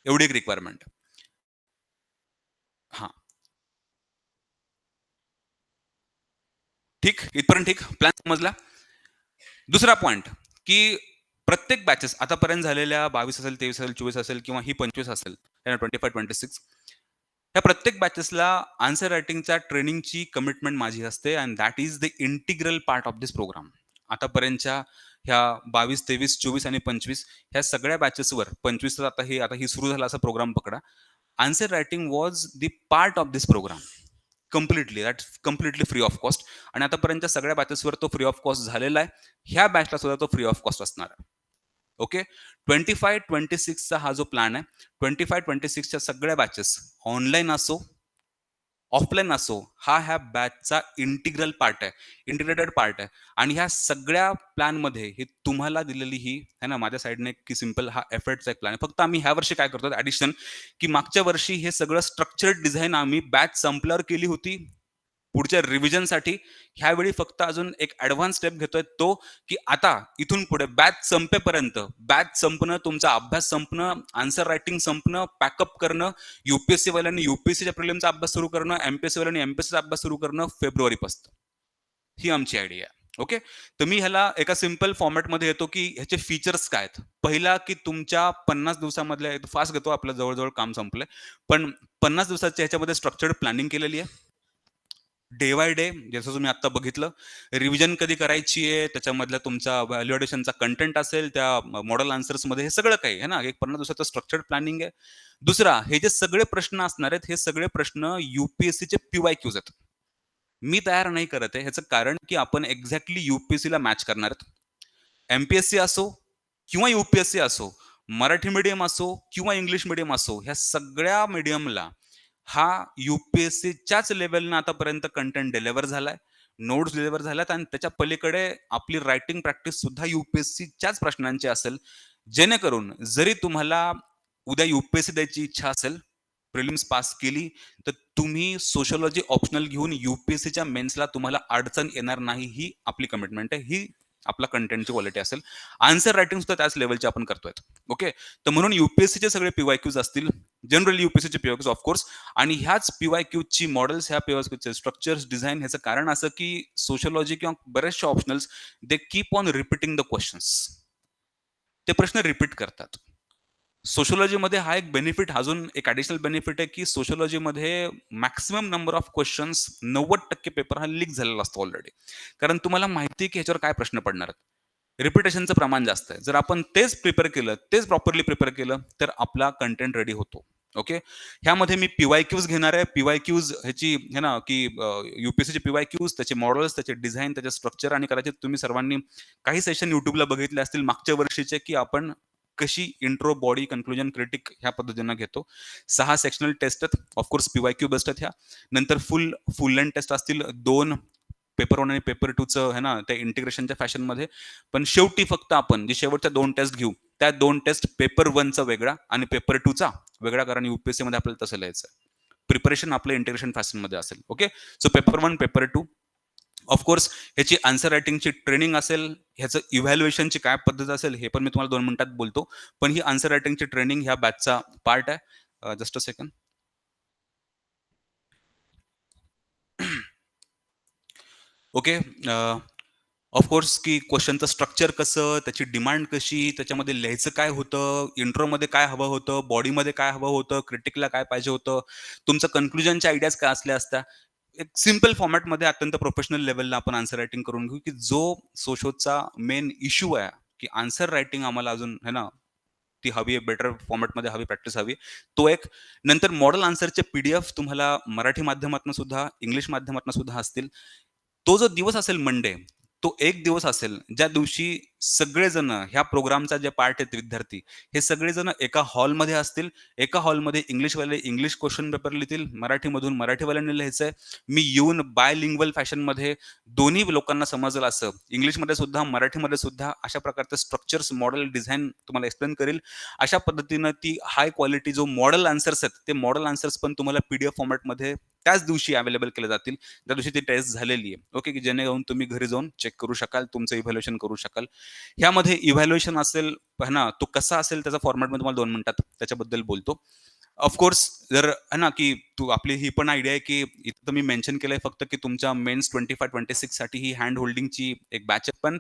[SPEAKER 1] एवढी एक रिक्वायरमेंट. हां. ठीक, इथपर्यंत ठीक. प्लॅन समजला. दुसरा पॉइंट, की प्रत्येक बॅचेस आतापर्यंत झालेल्या 22 असेल, 23 असेल, 24 असेल किंवा ही 25 असेल, 25-26, ह्या प्रत्येक बॅचेसला आन्सर रायटिंगच्या ट्रेनिंगची कमिटमेंट माझी असते and that is the integral part of this program. आतापर्यंतच्या ह्या 22, 23, 24 आणि 25 ह्या सगळ्या बॅचेसवर 25 आता ही सुरू झाला असा प्रोग्राम पकडा. Answer writing was the part of this program. Completely completely free of cost. आणि आतापर्यंतच्या सगळ्या बॅचेसवर तो फ्री ऑफ कॉस्ट झालेला आहे. ह्या बॅचला सुद्धा तो फ्री ऑफ कॉस्ट असणार आहे. ओके. 25-26चा हा जो प्लॅन आहे, 25-26च्या सगळ्या बॅचेस ऑनलाईन असो, ऑफलाईन असो, हा ह्या बॅचचा इंटिग्रल पार्ट आहे, इंटिग्रेटेड पार्ट आहे. आणि ह्या सगळ्या प्लॅनमध्ये ही तुम्हाला दिलेली ही आहे ना, माझ्या साईडने की सिंपल हा एफर्टचा एक प्लॅन आहे. फक्त आम्ही ह्या वर्षी काय करतो ॲडिशन, की मागच्या वर्षी हे सगळं स्ट्रक्चर्ड डिझाईन आम्ही बॅच संपल्यावर केली होती पुढच्या रिव्हिजनसाठी. ह्यावेळी फक्त अजून एक ॲडव्हान्स स्टेप घेतोय तो, की आता इथून पुढे बॅच संपेपर्यंत, बॅच संपणं, तुमचा अभ्यास संपणं, आन्सर रायटिंग संपणं, पॅकअप करणं, युपीएससी वाल्यांनी युपीएससीच्या प्रिलिमचा अभ्यास सुरू करणं, एमपीएससी वाल्यांनी एमपीएससीचा अभ्यास सुरू करणं फेब्रुवारीपासून. ही आमची आयडिया आहे. ओके. तर मी ह्याला एका सिंपल फॉर्मॅटमध्ये येतो, की ह्याचे फीचर्स काय आहेत. पहिला, की तुमच्या 50 दिवसामधल्या फास्ट घेतो, आपलं जवळ काम संपलंय. पण 50 दिवसाच्या ह्याच्यामध्ये स्ट्रक्चर्ड प्लॅनिंग केलेली आहे. डे बाय डे, जसं तुम्ही आता बघितलं, रिव्हिजन कधी करायची आहे, त्याच्यामधला तुमचा व्हॅल्युएशनचा कंटेंट असेल, त्या मॉडेल आन्सर्समध्ये हे सगळं काही आहे ना, एक 50 दिवसाचं स्ट्रक्चर्ड प्लॅनिंग आहे. दुसरा, हे जे सगळे प्रश्न असणार आहेत, हे सगळे प्रश्न युपीएससीचे पीवायक्यूज आहेत. मी तयार नाही करत आहे. ह्याचं कारण, की आपण एक्झॅक्टली युपीएससीला मॅच करणार आहेत. एमपीएससी असो किंवा युपीएससी असो, मराठी मीडियम असो किंवा इंग्लिश मीडियम असो, ह्या सगळ्या मीडियमला हा युपीएससीच्याच लेव्हलनं आतापर्यंत कंटेंट डिलिव्हर झालाय, नोट्स डिलिव्हर झाल्यात आणि त्याच्या पलीकडे आपली रायटिंग प्रॅक्टिस सुद्धा युपीएससीच्याच प्रश्नांची असेल. जेणेकरून जरी तुम्हाला उद्या युपीएससी द्यायची इच्छा असेल, प्रिलिम्स पास केली, तर तुम्ही सोशिओलॉजी ऑप्शनल घेऊन युपीएससीच्या मेन्सला तुम्हाला अडचण येणार नाही, ही आपली कमिटमेंट आहे. ही आपला कंटेंटची क्वालिटी असेल. आन्सर रायटिंग सुद्धा त्याच लेव्हलचे आपण करतोय. ओके. तर म्हणून युपीएससीचे सगळे पीवायक्यूज असतील, जनरली युपीएससीचे पीवायक्यूज ऑफकोर्स. आणि ह्याच पीवायक्यूजची मॉडेल्स, ह्या पीवायक्यूजचे स्ट्रक्चर्स, डिझाईन, ह्याचं कारण असं, की सोशिओलॉजी किंवा बरेचसे optionals they keep on repeating the questions. ते प्रश्न रिपीट करतात. सोशिओलॉजीमध्ये हा एक बेनिफिट, अजून एक ॲडिशनल बेनिफिट आहे, की सोशिओलॉजीमध्ये maximum number of questions 90% paper हा लीक झालेला असतो ऑलरेडी. कारण तुम्हाला माहिती आहे, की ह्याच्यावर काय प्रश्न पडणार आहेत. रिपिटेशनचं प्रमाण जास्त आहे. जर आपण तेच प्रिपेअर केलं, तेच प्रॉपरली प्रिपेअर केलं, तर आपला कंटेंट रेडी होतो. ओके. ह्यामध्ये मी पीवायक्यूज घेणार आहे. पीवायक्यूज ह्याची है ना, की युपीएससीचे पीवायक्यूज, त्याचे मॉडेल्स, त्याचे डिझाईन, त्याचे स्ट्रक्चर. आणि कदाचित तुम्ही सर्वांनी काही सेशन YouTubeला बघितले असतील मागच्या वर्षीचे, की आपण कशी इंट्रो, बॉडी, कन्क्लुजन, क्रिटिक ह्या पद्धतीनं घेतो. 6 सेक्शनल टेस्ट आहेत. ऑफकोर्स पीवायक्यू बेस्ड आहेत ह्या. नंतर फुल लेंथ टेस्ट असतील 2 पेपर 1 आणि पेपर 2चं आहे ना, त्या इंटिग्रेशनच्या फॅशनमध्ये. पण शेवटी फक्त आपण जे शेवटच्या 2 टेस्ट घेऊ, त्या 2 टेस्ट पेपर 1चा वेगळा आणि पेपर 2चा वेगळा, कारण यूपीएससीमध्ये आपल्याला तसं लिहायचं प्रिपरेशन आपलं इंटिग्रेशन फॅशनमध्ये असेल. Okay. So paper 1, paper 2 of course ह्याची आन्सर रायटिंगची ट्रेनिंग असेल, ह्याचं इव्हॅल्युएशनची काय पद्धत असेल, हे पण मी तुम्हाला 2 मिनिटात बोलतो. पण ही आन्सर रायटिंगची ट्रेनिंग ह्या बॅचचा पार्ट आहे. Just a second. Okay. Of course की क्वेश्चनचं स्ट्रक्चर कसं, त्याची डिमांड कशी, त्याच्यामध्ये लिहायचं काय होतं, इंट्रोमध्ये काय हवं होतं, बॉडीमध्ये काय हवं होतं, क्रिटिकला काय पाहिजे होतं, तुमचं कन्क्लुजनच्या आयडियाज काय असल्या असत्या. एक सिंपल फॉर्मॅटमध्ये अत्यंत प्रोफेशनल लेव्हलला आपण आन्सर रायटिंग करून घेऊ, की जो सोशोचा मेन इश्यू आहे, की आन्सर रायटिंग आम्हाला अजून है ना, ती हवी आहे, बेटर फॉर्मॅटमध्ये हवी, प्रॅक्टिस हवी. तो एक. नंतर मॉडेल आन्सरचे पीडीएफ तुम्हाला मराठी माध्यमातून सुद्धा, इंग्लिश माध्यमातून सुद्धा असतील. तो जो दिवस असेल मंडे, तो एक दिवस असेल, ज्या दिवशी सगळेजण ह्या प्रोग्रामचा जे पार्ट आहेत विद्यार्थी, हे सगळेजण एका हॉलमध्ये असतील. एका हॉलमध्ये इंग्लिशवाले इंग्लिश क्वेश्चन पेपर लिहितील, मराठीमधून मराठीवाल्यांनी लिहायचंय. मी येऊन बायलिंग्वल फॅशनमध्ये दोन्ही लोकांना समजेल असं, इंग्लिशमध्ये सुद्धा, मराठीमध्ये सुद्धा अशा प्रकारचे स्ट्रक्चर्स, मॉडेल डिझाइन तुम्हाला एक्सप्लेन करेल. अशा पद्धतीनं ती हाय क्वालिटी जो मॉडेल आन्सर्स आहेत, ते मॉडेल आन्सर्स पण तुम्हाला पीडीएफ फॉर्मॅटमध्ये त्याच दिवशी अवेलेबल केले जातील, ज्या दिवशी ती टेस्ट झालेली आहे. ओके, की जेणेकरून तुम्ही घरी जाऊन चेक करू शकाल, तुमचं इव्हॅल्युएशन करू शकाल. ह्यामध्ये इव्हॅल्युएशन असेल है ना, तो कसा असेल त्याचा फॉर्मॅट मी तुम्हाला 2 मिनिटात त्याच्याबद्दल बोलतो. ऑफकोर्स जर है ना, की तू आपली ही पण आयडिया आहे, की इथं मी मेन्शन केलंय फक्त, की तुमच्या मेन्स 25-26 साठी ही हँड होल्डिंगची एक बॅच आहे. पण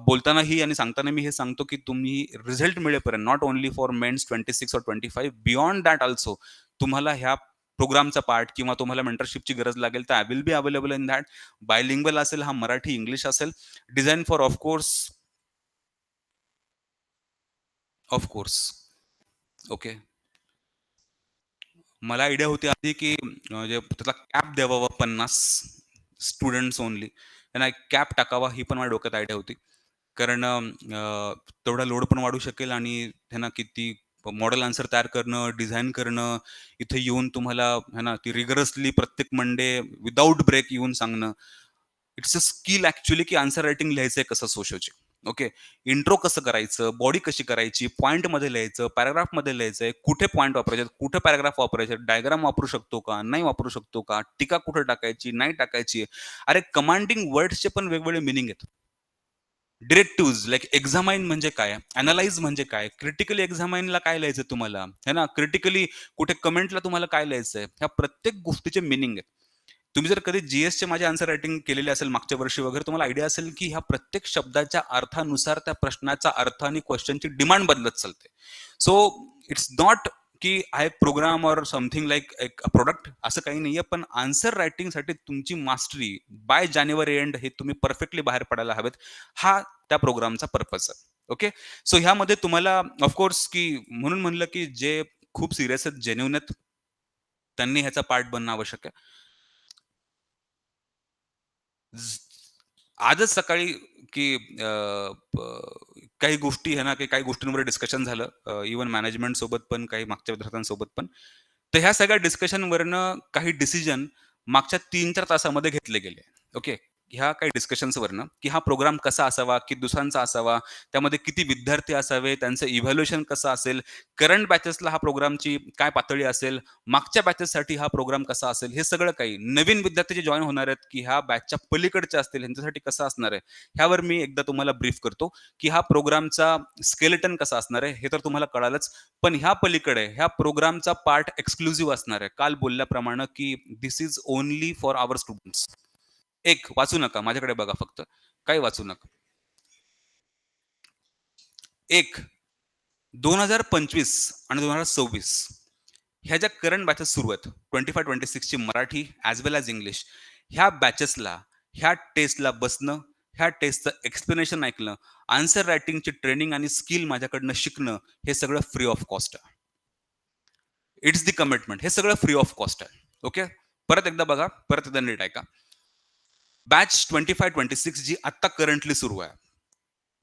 [SPEAKER 1] बोलतानाही आणि सांगताना मी हे सांगतो, की तुम्ही रिझल्ट मिळेपर्यंत नॉट ओन्ली फॉर मेन्स 26 और 25 बियॉन्ड दॅट अल्सो तुम्हाला ह्या प्रोग्रामचा पार्ट किंवा तुम्हाला मेंटरशिपची गरज लागेल, तर I will be available in that. Bilingual असेल, हा मराठी, इंग्लिश असेल. Design for of course of course. Okay. मला आयडिया होती आधी, की म्हणजे त्याचा कॅप द्यावा 50 स्टुडंट्स ओन्ली. त्यांना एक कॅप टाकावा, ही पण माझ्या डोक्यात आयडिया होती. कारण तेवढा लोड पण वाढू शकेल आणि त्यांना किती मॉडेल आन्सर तयार करणं, डिझाइन करणं, इथे येऊन तुम्हाला है ना, ती रिगरसली प्रत्येक मंडे विदाऊट ब्रेक येऊन सांगणं. इट्स अ स्किल ॲक्चुअली, की आन्सर रायटिंग लिहायचंय कसं सोशोचे. ओके. इंट्रो कसं करायचं, बॉडी कशी करायची, पॉइंटमध्ये लिहायचं, पॅराग्राफमध्ये लिहायचंय, कुठे पॉइंट वापरायचे, कुठे पॅराग्राफ वापरायचे, डायग्राम वापरू शकतो का, नाही वापरू शकतो का, टीका कुठे टाकायची, नाही टाकायची. अरे कमांडिंग वर्ड्सचे पण वेगवेगळे मिनिंग आहेत. डिरेक्टिव्हज लाइक एक्झामाइन म्हणजे काय? अॅनलाईज म्हणजे काय? क्रिटिकली एक्झामाइनला काय लिहायचं तुम्हाला? है ना? क्रिटिकली कुठे कमेंटला तुम्हाला काय लिहायचंय? ह्या प्रत्येक गोष्टीचे मीनिंग आहेत. तुम्ही जर कधी जीएसचे माझे आन्सर रायटिंग केलेले असेल मागच्या वर्षी वगैरे, तुम्हाला आयडिया असेल, की ह्या प्रत्येक शब्दाच्या अर्थानुसार त्या प्रश्नाचा अर्थ आणि क्वेश्चनची डिमांड बदलत चालते. सो इट्स नॉट की हा एक प्रोग्राम और समथिंग लाइक एक प्रोडक्ट असं काही नाहीये. पण आन्सर रायटिंगसाठी तुमची मास्टरी बाय जानेवारी एंड हे तुम्ही परफेक्टली बाहेर पडायला हवेत. हा त्या प्रोग्रामचा पर्पज आहे. ओके. सो ह्यामध्ये तुम्हाला ऑफकोर्स की म्हणून म्हणलं, की जे खूप सीरियस आहेत, जेन्युइन आहेत, त्यांनी ह्याचा पार्ट बनणं आवश्यक आहे. ज आजच सकाळी की काही गोष्टी आहे ना, की काही गोष्टींवर डिस्कशन झालं. इव्हन मॅनेजमेंट सोबत पण, काही मागच्या विद्यार्थ्यांसोबत पण. तर ह्या सगळ्या डिस्कशनवरनं काही डिसिजन मागच्या 3-4 तासामध्ये घेतले गेले. ओके. ह्या काही डिस्कशन्सवरनं, की हा प्रोग्राम कसा असावा, किती दिवसांचा असावा, त्यामध्ये किती विद्यार्थी असावे, त्यांचं इव्हॅल्युएशन कसं असेल, करंट बॅचेसला हा प्रोग्रामची काय पातळी असेल, मागच्या बॅचेससाठी हा प्रोग्राम कसा असेल, हे सगळं काही. नवीन विद्यार्थी जे जॉइन होणार आहेत, की ह्या बॅचच्या पलीकडचे असतील, ह्यांच्यासाठी कसं असणार आहे, ह्यावर मी एकदा तुम्हाला ब्रीफ करतो, की हा प्रोग्रामचा स्केलेटन कसा असणार आहे, हे तर तुम्हाला कळालंच. पण ह्या पलीकडे ह्या प्रोग्रामचा पार्ट एक्सक्लुझिव्ह असणार आहे. काल बोलल्याप्रमाणे, की this is only for our students. एक वाचू नका, माझ्याकडे बघा फक्त. काही वाचू नका. एक 2025 आणि 2026 ह्या ज्या करंट बॅचेस सुरू आहेत, 25-26 ची मराठी ॲज वेल ॲज इंग्लिश, ह्या बॅचेसला, ह्या टेस्टला बसणं, ह्या टेस्टचं एक्सप्लेनेशन ऐकणं, आन्सर रायटिंगची ट्रेनिंग आणि स्किल माझ्याकडनं शिकणं, हे सगळं फ्री ऑफ कॉस्ट आहे. It's the commitment. हे सगळं फ्री ऑफ कॉस्ट आहे. ओके. परत एकदा बघा, परत एकदा नीट ऐका. बॅच 25-26 जी आत्ता करंटली सुरू आहे,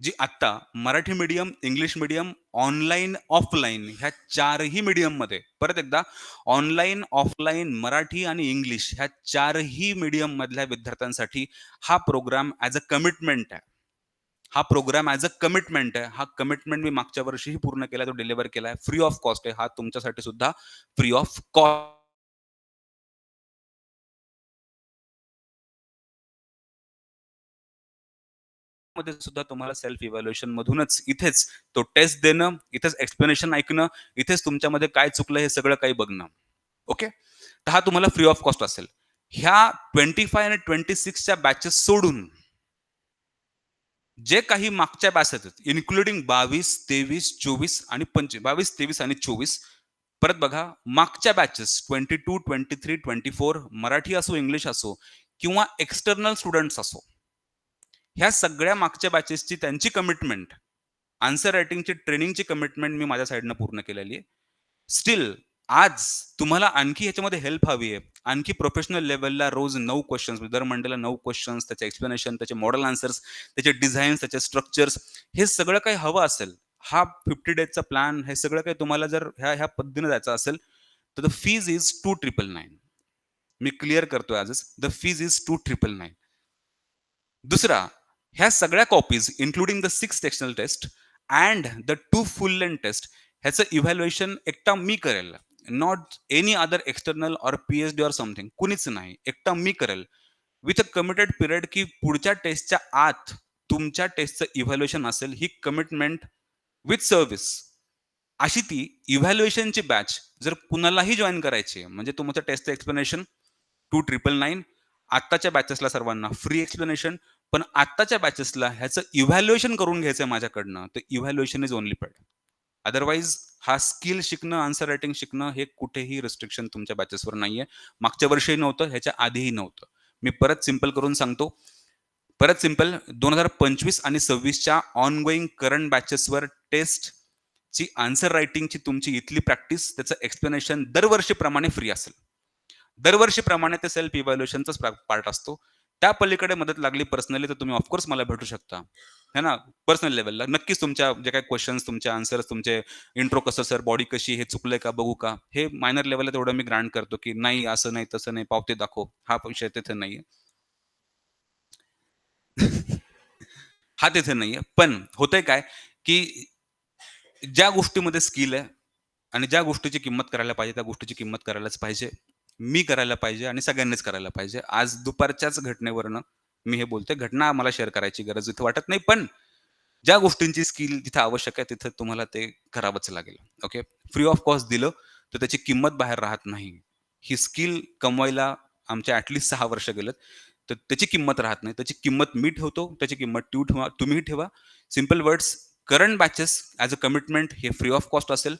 [SPEAKER 1] जी आत्ता Marathi medium, English medium, online, offline ह्या 4ही मीडियममध्ये परत एकदा ऑनलाईन, ऑफलाईन, मराठी आणि इंग्लिश ह्या 4ही मीडियममधल्या विद्यार्थ्यांसाठी हा प्रोग्राम ॲज अ कमिटमेंट आहे. हा प्रोग्राम ॲज अ कमिटमेंट आहे. हा कमिटमेंट मी मागच्या वर्षीही पूर्ण केला, तो डिलिव्हर केलाय. फ्री ऑफ कॉस्ट आहे. हा तुमच्यासाठी सुद्धा फ्री ऑफ कॉस्ट मध्ये सुद्धा तुम्हाला सेल्फ इव्हॅल्युएशन मधूनच इथेच तो टेस्ट देणं, इथेच एक्सप्लेनेशन ऐकणं, इथेच तुमच्यामध्ये काय चुकलं हे सगळं काही बघणं. ओके. तर हा तुम्हाला फ्री ऑफ कॉस्ट असेल. ह्या 25 आणि 26 च्या बॅचेस सोडून जे काही मागच्या बॅच आहेत, इन्क्लुडिंग 22, 23, 24 आणि 22, 23 आणि 24 परत बघा मागच्या बॅचेस 22, 23, 24 मराठी असो, इंग्लिश असो किंवा एक्सटर्नल स्टुडंट्स असो. ह्या सगळ्या मागच्या बॅचेसची त्यांची कमिटमेंट, आन्सर रायटिंगची ट्रेनिंगची कमिटमेंट मी माझ्या साइडनं पूर्ण केलेली आहे. स्टिल आज तुम्हाला आणखी ह्याच्यामध्ये हेल्प हवी आहे. आणखी प्रोफेशनल लेव्हलला रोज 9 क्वेशन्स दर मंडेला 9 क्वेशन्स, त्याचे एक्सप्लेनेशन, त्याचे मॉडेल आन्सर्स, त्याचे डिझाईन्स, त्याचे स्ट्रक्चर्स हे सगळं काही हवं असेल, हा 50 डेजचा प्लॅन हे सगळं काही तुम्हाला जर ह्या ह्या पद्धतीने जायचं असेल, तर द फीज इज 2999. मी क्लिअर करतोय आजच. The fees is 2999. दुसरा, ह्या सगळ्या copies including the 6 sectional test and the 2 full length test ह्याचं इव्हॅल्युएशन एकटा मी करेल. Not any other external or PhD or something. कुणीच नाही. एकटा मी करेल. विथ अ कमिटेड पिरियड की पुढच्या टेस्टच्या आत तुमच्या टेस्टचं इव्हॅल्युएशन असेल. ही कमिटमेंट विथ सर्व्हिस. अशी ती इव्हॅल्युएशनची बॅच जर कुणालाही जॉइन करायची आहे, म्हणजे तुमचं टेस्टचं एक्सप्लेनेशन 2999 आत्ताच्या बॅचेसला सर्वांना फ्री एक्सप्लेनेशन. पण आत्ताच्या बॅचेसला ह्याचं इव्हॅल्युएशन करून घ्यायचंय माझ्याकडनं, तर evaluation is only paid. Otherwise हा स्किल शिकणं, आन्सर रायटिंग शिकणं हे कुठेही रिस्ट्रिक्शन तुमच्या बॅचेसवर नाहीये. मागच्या वर्षीही नव्हतं, ह्याच्या आधीही नव्हतं. मी परत सिंपल करून सांगतो. परत सिंपल 2025 आणि 26च्या ऑनगोईंग करंट बॅचेसवर टेस्टची आन्सर रायटिंगची तुमची इथली प्रॅक्टिस, त्याचं एक्सप्लेनेशन दरवर्षीप्रमाणे फ्री असेल. दरवर्षीप्रमाणे ते सेल्फ इव्हॅल्युएशनचाच पार्ट असतो. त्या पलीकडे मदत लागली पर्सनली तर तुम्ही ऑफकोर्स मला भेटू शकता. है ना? पर्सनल लेव्हलला नक्कीच तुमच्या जे काही क्वेशन्स, तुमचे आन्सर्स, तुमचे इंट्रो कसं सर, बॉडी कशी, हे चुकलंय का बघू का? हे मायनर लेव्हलला तेवढं मी ग्रांट करतो, की नाही असं नाही, तसं नाही, पावती दाखव. हा विषय तिथे नाहीये. हा तिथे नाहीये. पण होतंय काय, की ज्या गोष्टीमध्ये स्किल आहे आणि ज्या गोष्टीची किंमत करायला पाहिजे, त्या गोष्टीची किंमत करायलाच पाहिजे. मी करायला पाहिजे आणि सगळ्यांनीच करायला पाहिजे. आज दुपारच्याच घटनेवरनं मी हे बोलतोय. घटना आम्हाला शेअर करायची गरज इथे वाटत नाही. पण ज्या गोष्टींची स्किल जिथे आवश्यक आहे, तिथे तुम्हाला ते करावंच लागेल. ओके. फ्री ऑफ कॉस्ट दिलं, तर त्याची किंमत बाहेर राहत नाही. ही स्किल कमवायला आमचे ॲट लीस्ट 6 वर्ष गेलेत. तर त्याची किंमत राहत नाही. त्याची किंमत मी ठेवतो, त्याची किंमत ठेवा, तुम्हीही ठेवा. Simple words, current batches as a commitment हे फ्री ऑफ कॉस्ट असेल.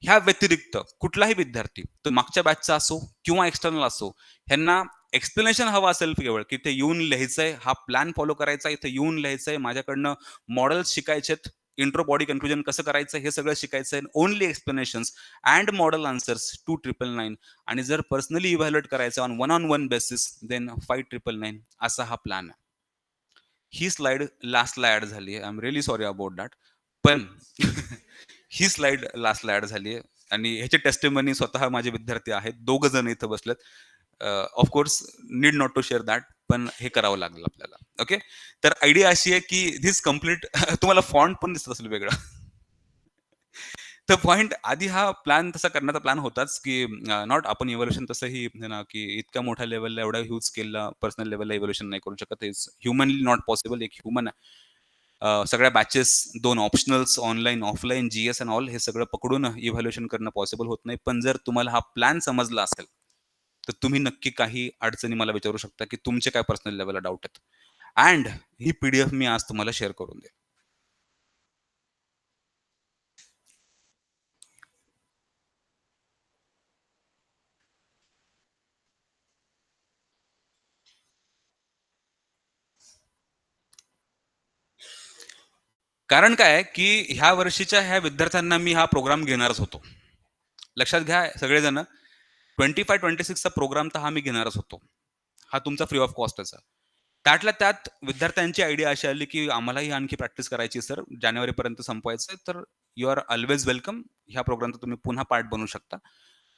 [SPEAKER 1] ह्या व्यतिरिक्त कुठलाही विद्यार्थी, तो मागच्या बॅचचा असो किंवा एक्सटर्नल असो, ह्यांना एक्सप्लेनेशन हवं असेल केवळ, की इथे येऊन लिहायचंय, हा प्लॅन फॉलो करायचा, इथे येऊन लिहायचंय, माझ्याकडनं मॉडेल्स शिकायचेत, इंट्रो, बॉडी, कन्क्लुजन कसं करायचं हे सगळं शिकायचंय. Only explanations and model answers 2999. आणि जर पर्सनली इव्हॅल्युएट करायचं ऑन वन बेसिस, देन 5999 असा हा प्लॅन आहे. ही स्लाइड लास्टला ॲड झाली आहे. I am really sorry about that. पण ही स्लाइड लास्टला ॲड झाली आहे आणि ह्याचे टेस्टिमनी स्वतः माझे विद्यार्थी आहेत. दोघं जण इथं बसलेत. Of course need not to share that, पण हे करावं लागेल आपल्याला. ओके. तर आयडिया अशी आहे की धिस कंप्लीट तुम्हाला फॉन्ट पण दिसत असेल वेगळा. तर पॉइंट आधी हा प्लॅन तसा करण्याचा प्लॅन होताच, की नॉट आपण इव्हॉल्युशन तसंही आहे ना, की इतक्या मोठ्या लेव्हलला एवढ्या ह्यूज स्केलला पर्सनल लेव्हलला इव्हॉल्युशन नाही करू शकत. It's humanly not possible. एक ह्युमन आहे. सगळ्या batches 2 optionals online, offline, G S and all हे सगळं पकडून इव्हॅल्युएशन करणं पॉसिबल होत नाही. पण जर तुम्हाला हा प्लॅन समजला असेल, तर तुम्ही नक्की काही अडचणी मला विचारू शकता, की तुमचे काय पर्सनल लेव्हलला डाउट आहेत. अँड ही पी-डी-एफ मी आज तुम्हाला शेअर करून देईन. कारण काय आहे, की ह्या वर्षीच्या ह्या विद्यार्थ्यांना मी हा प्रोग्राम घेणारच होतो. लक्षात घ्या सगळेजण 25-26 चा प्रोग्राम तर हा मी घेणारच होतो. हा तुमचा फ्री ऑफ कॉस्टचा. त्यातल्या त्यात विद्यार्थ्यांची आयडिया अशी आली, की आम्हालाही आणखी प्रॅक्टिस करायची सर. जानेवारीपर्यंत संपवायचं तर यू आर ऑल्वेज वेलकम. ह्या प्रोग्रामचा तुम्ही पुन्हा पार्ट बनू शकता.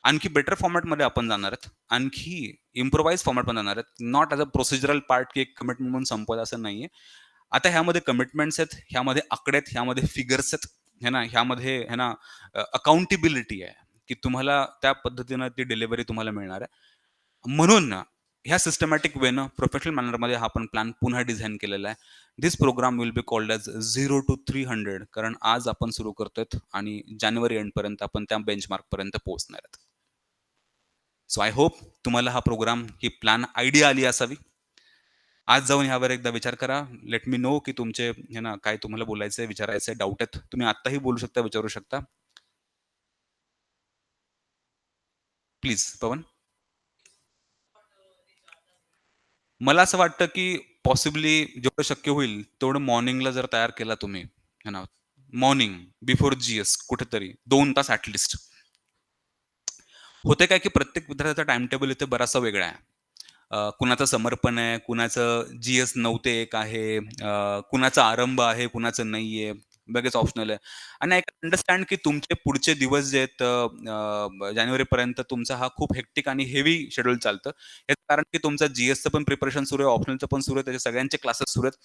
[SPEAKER 1] आणखी बेटर फॉर्मॅटमध्ये आपण जाणार आहेत. आणखी इम्प्रोवाइज फॉर्मॅटमध्ये जाणार आहेत. Not as a procedural part की एक कमिटमेंट म्हणून संपवायचं असं नाहीये. आता ह्यामध्ये कमिटमेंट्स आहेत, ह्यामध्ये आकडे आहेत, ह्यामध्ये फिगर्स आहेत, है ना, ह्यामध्ये है ना अकाउंटेबिलिटी आहे, की तुम्हाला त्या पद्धतीनं ती डिलिव्हरी तुम्हाला मिळणार आहे. म्हणून ना, ह्या सिस्टमॅटिक वेनं प्रोफेशनल मॅनरमध्ये हा आपण प्लॅन पुन्हा डिझाइन केलेला आहे. This program will be called as 0 to 300 कारण आज आपण सुरू करतोय आणि जानेवारी एंडपर्यंत आपण त्या बेंचमार्कपर्यंत पोहोचणार आहेत. सो आय होप तुम्हाला हा प्रोग्राम, ही प्लॅन आयडिया आली असावी. आज जाऊन ह्यावर एकदा विचार करा. लेट मी नो की तुमचे हे ना काय तुम्हाला बोलायचंय, विचारायचंय, डाउट आहेत. तुम्ही आत्ताही बोलू शकता, विचारू शकता. प्लीज पवन. मला असं वाटतं की पॉसिबली जेवढं शक्य होईल तेवढं मॉर्निंगला जर तयार केला तुम्ही, है ना, मॉर्निंग बिफोर जीएस कुठेतरी 2 तास ॲट होते काय की प्रत्येक विद्यार्थ्याचा टाईम टेबल इथे बराचसा वेगळा आहे. कुणाचं समर्पण आहे, कुणाचं जीएस 9 ते 1 आहे, कुणाचा आरंभ आहे, कुणाचं नाहीये. बरेच ऑप्शनल आहे. आणि आय कॅन अंडरस्टँड की तुमचे पुढचे दिवस जे आहेत जानेवारीपर्यंत तुमचा हा खूप हेक्टिक आणि हेवी शेड्यूल चालतं. याचं कारण की तुमचं जीएसचं पण प्रिपरेशन सुरू आहे, ऑप्शनलचं पण सुरू आहे, त्याचे सगळ्यांचे क्लासेस सुरू आहेत.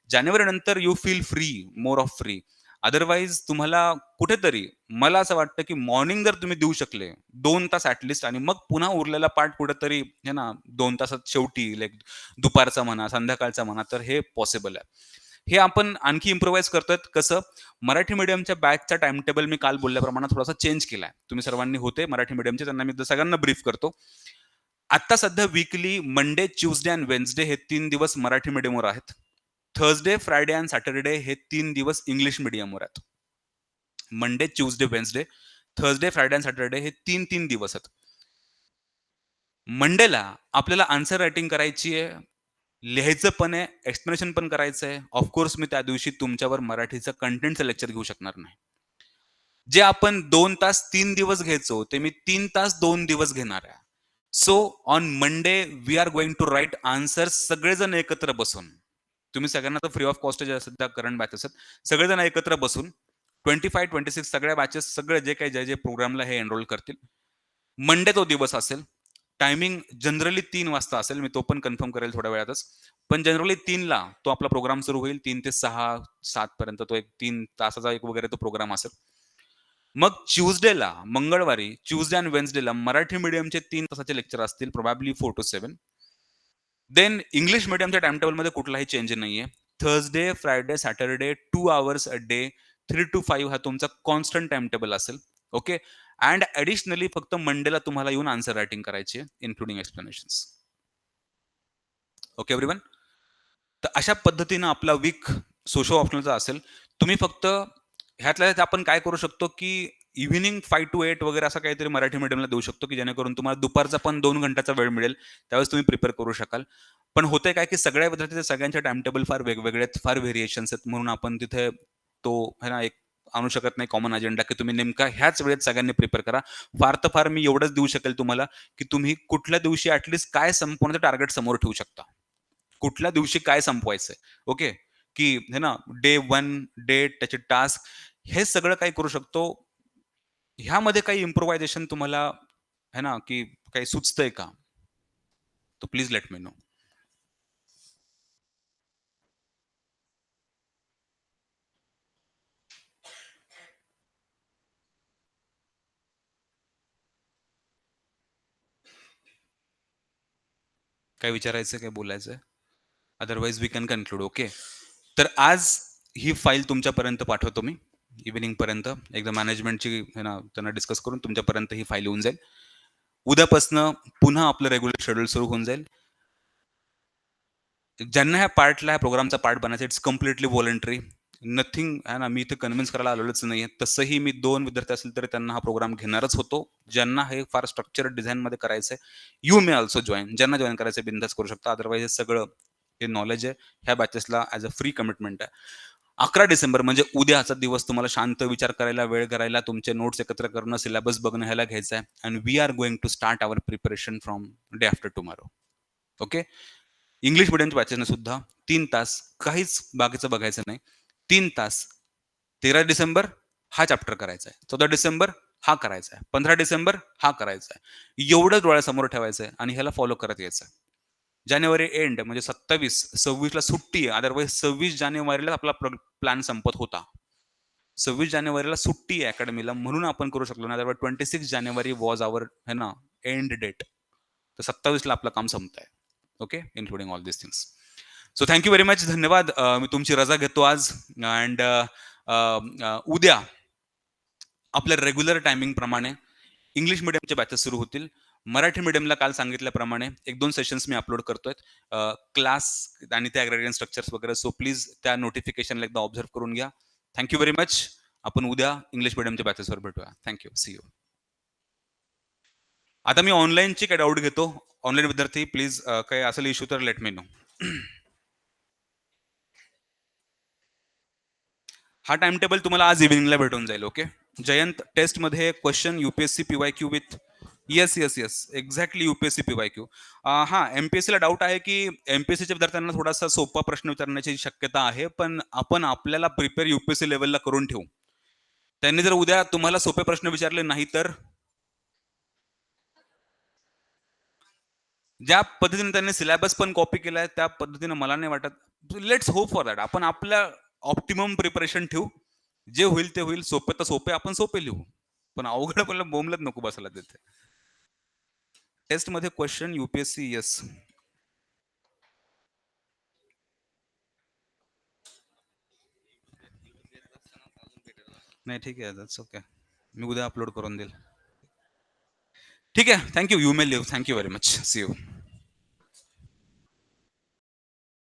[SPEAKER 1] जानेवारीनंतर you feel free, more of free. Otherwise तुम्हाला कुठेतरी मला असं वाटतं, की मॉर्निंग जर तुम्ही देऊ शकले 2 तास आणि मग पुन्हा उरलेला पार्ट कुठेतरी आहे ना 2 तासात शेवटी लाइक दुपारचा म्हणा, संध्याकाळचा म्हणा, तर हे पॉसिबल आहे. हे आपण आणखी इम्प्रोव्हाईज करतोय. कसं? मराठी मीडियमच्या बॅचचा टाईम टेबल मी काल बोलल्याप्रमाणे थोडासा चेंज केलाय. तुम्ही सर्वांनी होते मराठी मीडियमचे, त्यांना मी सगळ्यांना ब्रीफ करतो. आता सध्या वीकली मंडे, ट्यूसडे आणि वेडनेसडे हे 3 दिवस मराठी मीडियमवर आहेत. थर्सडे, फ्रायडे आणि सॅटरडे हे 3 दिवस इंग्लिश मीडियमवर आहेत. Monday, Tuesday, Wednesday, Thursday, Friday आणि सॅटरडे हे 3-3 दिवस आहेत. मंडेला आपल्याला आन्सर रायटिंग करायची आहे, लिहायचं पण आहे, एक्सप्लेनेशन पण करायचं आहे. ऑफकोर्स मी त्या दिवशी तुमच्यावर मराठीचं कंटेंटचं लेक्चर घेऊ शकणार नाही. जे आपण 2 तास 3 दिवस घ्यायचो, ते मी 3 तास 2 दिवस घेणार आहे. So on Monday we are going to write answers सगळेजण एकत्र बसून. तुम्ही सगळ्यांना तर फ्री ऑफ कॉस्ट आहे सध्या करंट बॅचेस आहेत. सगळेजण एकत्र बसून 25-26 सगळ्या बॅचेस सगळे जे काही जे प्रोग्रामला हे एनरोल करतील. मंडे तो दिवस असेल. टायमिंग जनरली 3 वाजता असेल. मी तो पण कन्फर्म करेल थोड्या वेळातच. पण जनरली 3ला तो आपला प्रोग्राम सुरू होईल. 3 ते 6, 7 पर्यंत तो एक 3 तासाचा एक वगैरे तो प्रोग्राम असेल. मग ट्यूसडेला, मंगळवारी, ट्यूसडे आणि वेडनेसडेला मराठी मीडियमचे 3 तासाचे लेक्चर असतील. Probably 4 to 7. देन इंग्लिश मीडियमच्या टाईम टेबलमध्ये कुठलाही चेंज नाहीये. Thursday, Friday, Saturday 2 hours a day 3 to 5 हा तुमचा कॉन्स्टंट टाईम टेबल असेल. ओके. अँड ॲडिशनली फक्त मंडेला तुम्हाला येऊन आन्सर रायटिंग करायची आहे, इन्क्लुडिंग एक्सप्लेनेशन्स. Okay everyone? तर अशा पद्धतीनं आपला वीक सोशो ऑप्शनलचा असेल. तुम्ही फक्त ह्यातल्या ह्यात आपण काय करू शकतो, की इव्हनिंग 5 to 8 वगैरे असं काहीतरी मराठी मीडियमला देऊ शकतो, की जेणेकरून तुम्हाला दुपारचा पण 2 घंट्याचा वेळ मिळेल. त्यावेळेस तुम्ही प्रिपेअर करू शकाल. पण होतंय काय, की सगळ्या विद्यार्थ्यांचे सगळ्यांचे टाईम टेबल फार वेगवेगळे आहेत, फार व्हेरिएशन्स आहेत. म्हणून आपण तिथे तो आहे ना, एक आणू शकत नाही कॉमन अजेंडा, की तुम्ही नेमका ह्याच वेळेत सगळ्यांनी प्रिपेअर करा. फार तर फार मी एवढंच देऊ शकेल तुम्हाला, की तुम्ही कुठल्या दिवशी काय संपवण्याचं टार्गेट समोर ठेवू शकता. कुठल्या दिवशी काय संपवायचंय. ओके. की हे ना डे 1, डेट, त्याचे टास्क हे सगळं काही करू शकतो. ह्यामध्ये काही इम्प्रोव्हायझेशन तुम्हाला आहे ना, की काही सुचतंय का? तर प्लीज लेट मी नो. काय विचारायचंय, काय बोलायचंय? Otherwise we can conclude. Okay. तर आज ही फाईल तुमच्यापर्यंत पाठवतो मी इव्हनिंगपर्यंत. एकदा मॅनेजमेंटची आहे ना, त्यांना डिस्कस करून तुमच्यापर्यंत ही फाईल येऊन जाईल. उद्यापासनं पुन्हा आपलं रेग्युलर शेड्यूल सुरू होऊन जाईल. ज्यांना ह्या पार्टला, ह्या प्रोग्रामचा पार्ट बनायचं इट्स कम्प्लिटली व्हॉलंटरी. नथिंग आहे ना, मी इथे कन्व्हिन्स करायला आलेलोच नाहीये. तसंही मी 2 विद्यार्थी असतील तरी त्यांना हा प्रोग्राम घेणारच होतो. ज्यांना हे फार स्ट्रक्चर्ड डिझाइनमध्ये करायचंय, यू मे अल्सो जॉइन. ज्यांना जॉइन करायचं बिनधास्त करू शकता. अदरवाईज हे सगळं हे नॉलेज आहे. ह्या बॅचेसला ॲज अ फ्री कमिटमेंट आहे. 11 डिसेंबर म्हणजे उद्याचा दिवस तुम्हाला शांत विचार करायला, वेळ करायला, तुमचे नोट्स एकत्र करणं, सिलेबस बघणं ह्याला घ्यायचा आहे. And we are going to start our preparation from day after tomorrow. Okay. English मीडियमच्या बॅचेसने सुद्धा 3 तास काहीच बाकीचं बघायचं नाही. 3 तास 13 डिसेंबर हा चॅप्टर करायचा आहे. 14 डिसेंबर हा करायचा आहे. 15 डिसेंबर हा करायचा आहे. एवढंच डोळ्यासमोर ठेवायचं आहे आणि ह्याला फॉलो करत यायचं आहे. जानेवारी एंड म्हणजे 27, 26 ला सुट्टी आहे. अदरवाईज 26 जानेवारीला आपला प्लॅन संपत होता. 26 जानेवारीला सुट्टी आहे अकॅडमीला म्हणून आपण करू शकलो नाही. अदरवाईज 26 जानेवारी वॉज आवर है ना एंड डेट. तर 27 ला आपलं काम संपतंय. Okay, including all this things. So thank you very much. धन्यवाद. मी तुमची रजा घेतो आज अँड उद्या आपल्या रेग्युलर टायमिंग प्रमाणे इंग्लिश मीडियमच्या बॅचेस सुरू होतील. मराठी मीडियमला काल सांगितल्याप्रमाणे 1-2 सेशन्स मी अपलोड करतोय. क्लास आणि त्या ग्रेडियंट स्ट्रक्चर्स वगैरे. सो प्लीज त्या नोटिफिकेशनला एकदा ऑब्झर्व्ह करून घ्या. Thank you very much. आपण उद्या इंग्लिश मीडियमच्या बॅचेसवर भेटूया. Thank you. See you. आता मी ऑनलाईनची काय डाऊट घेतो. ऑनलाईन विद्यार्थी प्लीज काही असेल इश्यू तर लेट मी नो. हा टाइम टेबल तुम्हाला आज इव्हिनिंगला भेटून जाईल. ओके. जयंत टेस्टमध्ये question UPSC PYQ with yes yes yes exactly UPSC PYQ. हा एमपीएससीला डाऊट आहे की एमपीएससीच्या विद्यार्थ्यांना थोडासा सोपा प्रश्न विचारण्याची शक्यता आहे, पण आपण आपल्याला प्रिपेअर युपीएससी लेवलला करून ठेवू. त्यांनी जर उद्या तुम्हाला सोपे प्रश्न विचारले नाही तर ज्या पद्धतीने त्यांनी सिलेबस पण कॉपी केलाय त्या पद्धतीने मला नाही वाटत. Let's hope for that. आपण आपल्या ऑप्टिमम प्रिपरेशन ठेवू. जे होईल ते होईल. सोपे तर सोपे आपण सोपे लिहू. पण अवघड आपल्याला बोंबलत नको बसायला तिथे. टेस्टमध्ये क्वेश्चन युपीएससी येस. नाही ठीक आहे. That's okay. मी उद्या अपलोड करून देईल. ठीक आहे. Thank you. You may leave. Thank you very much. See you.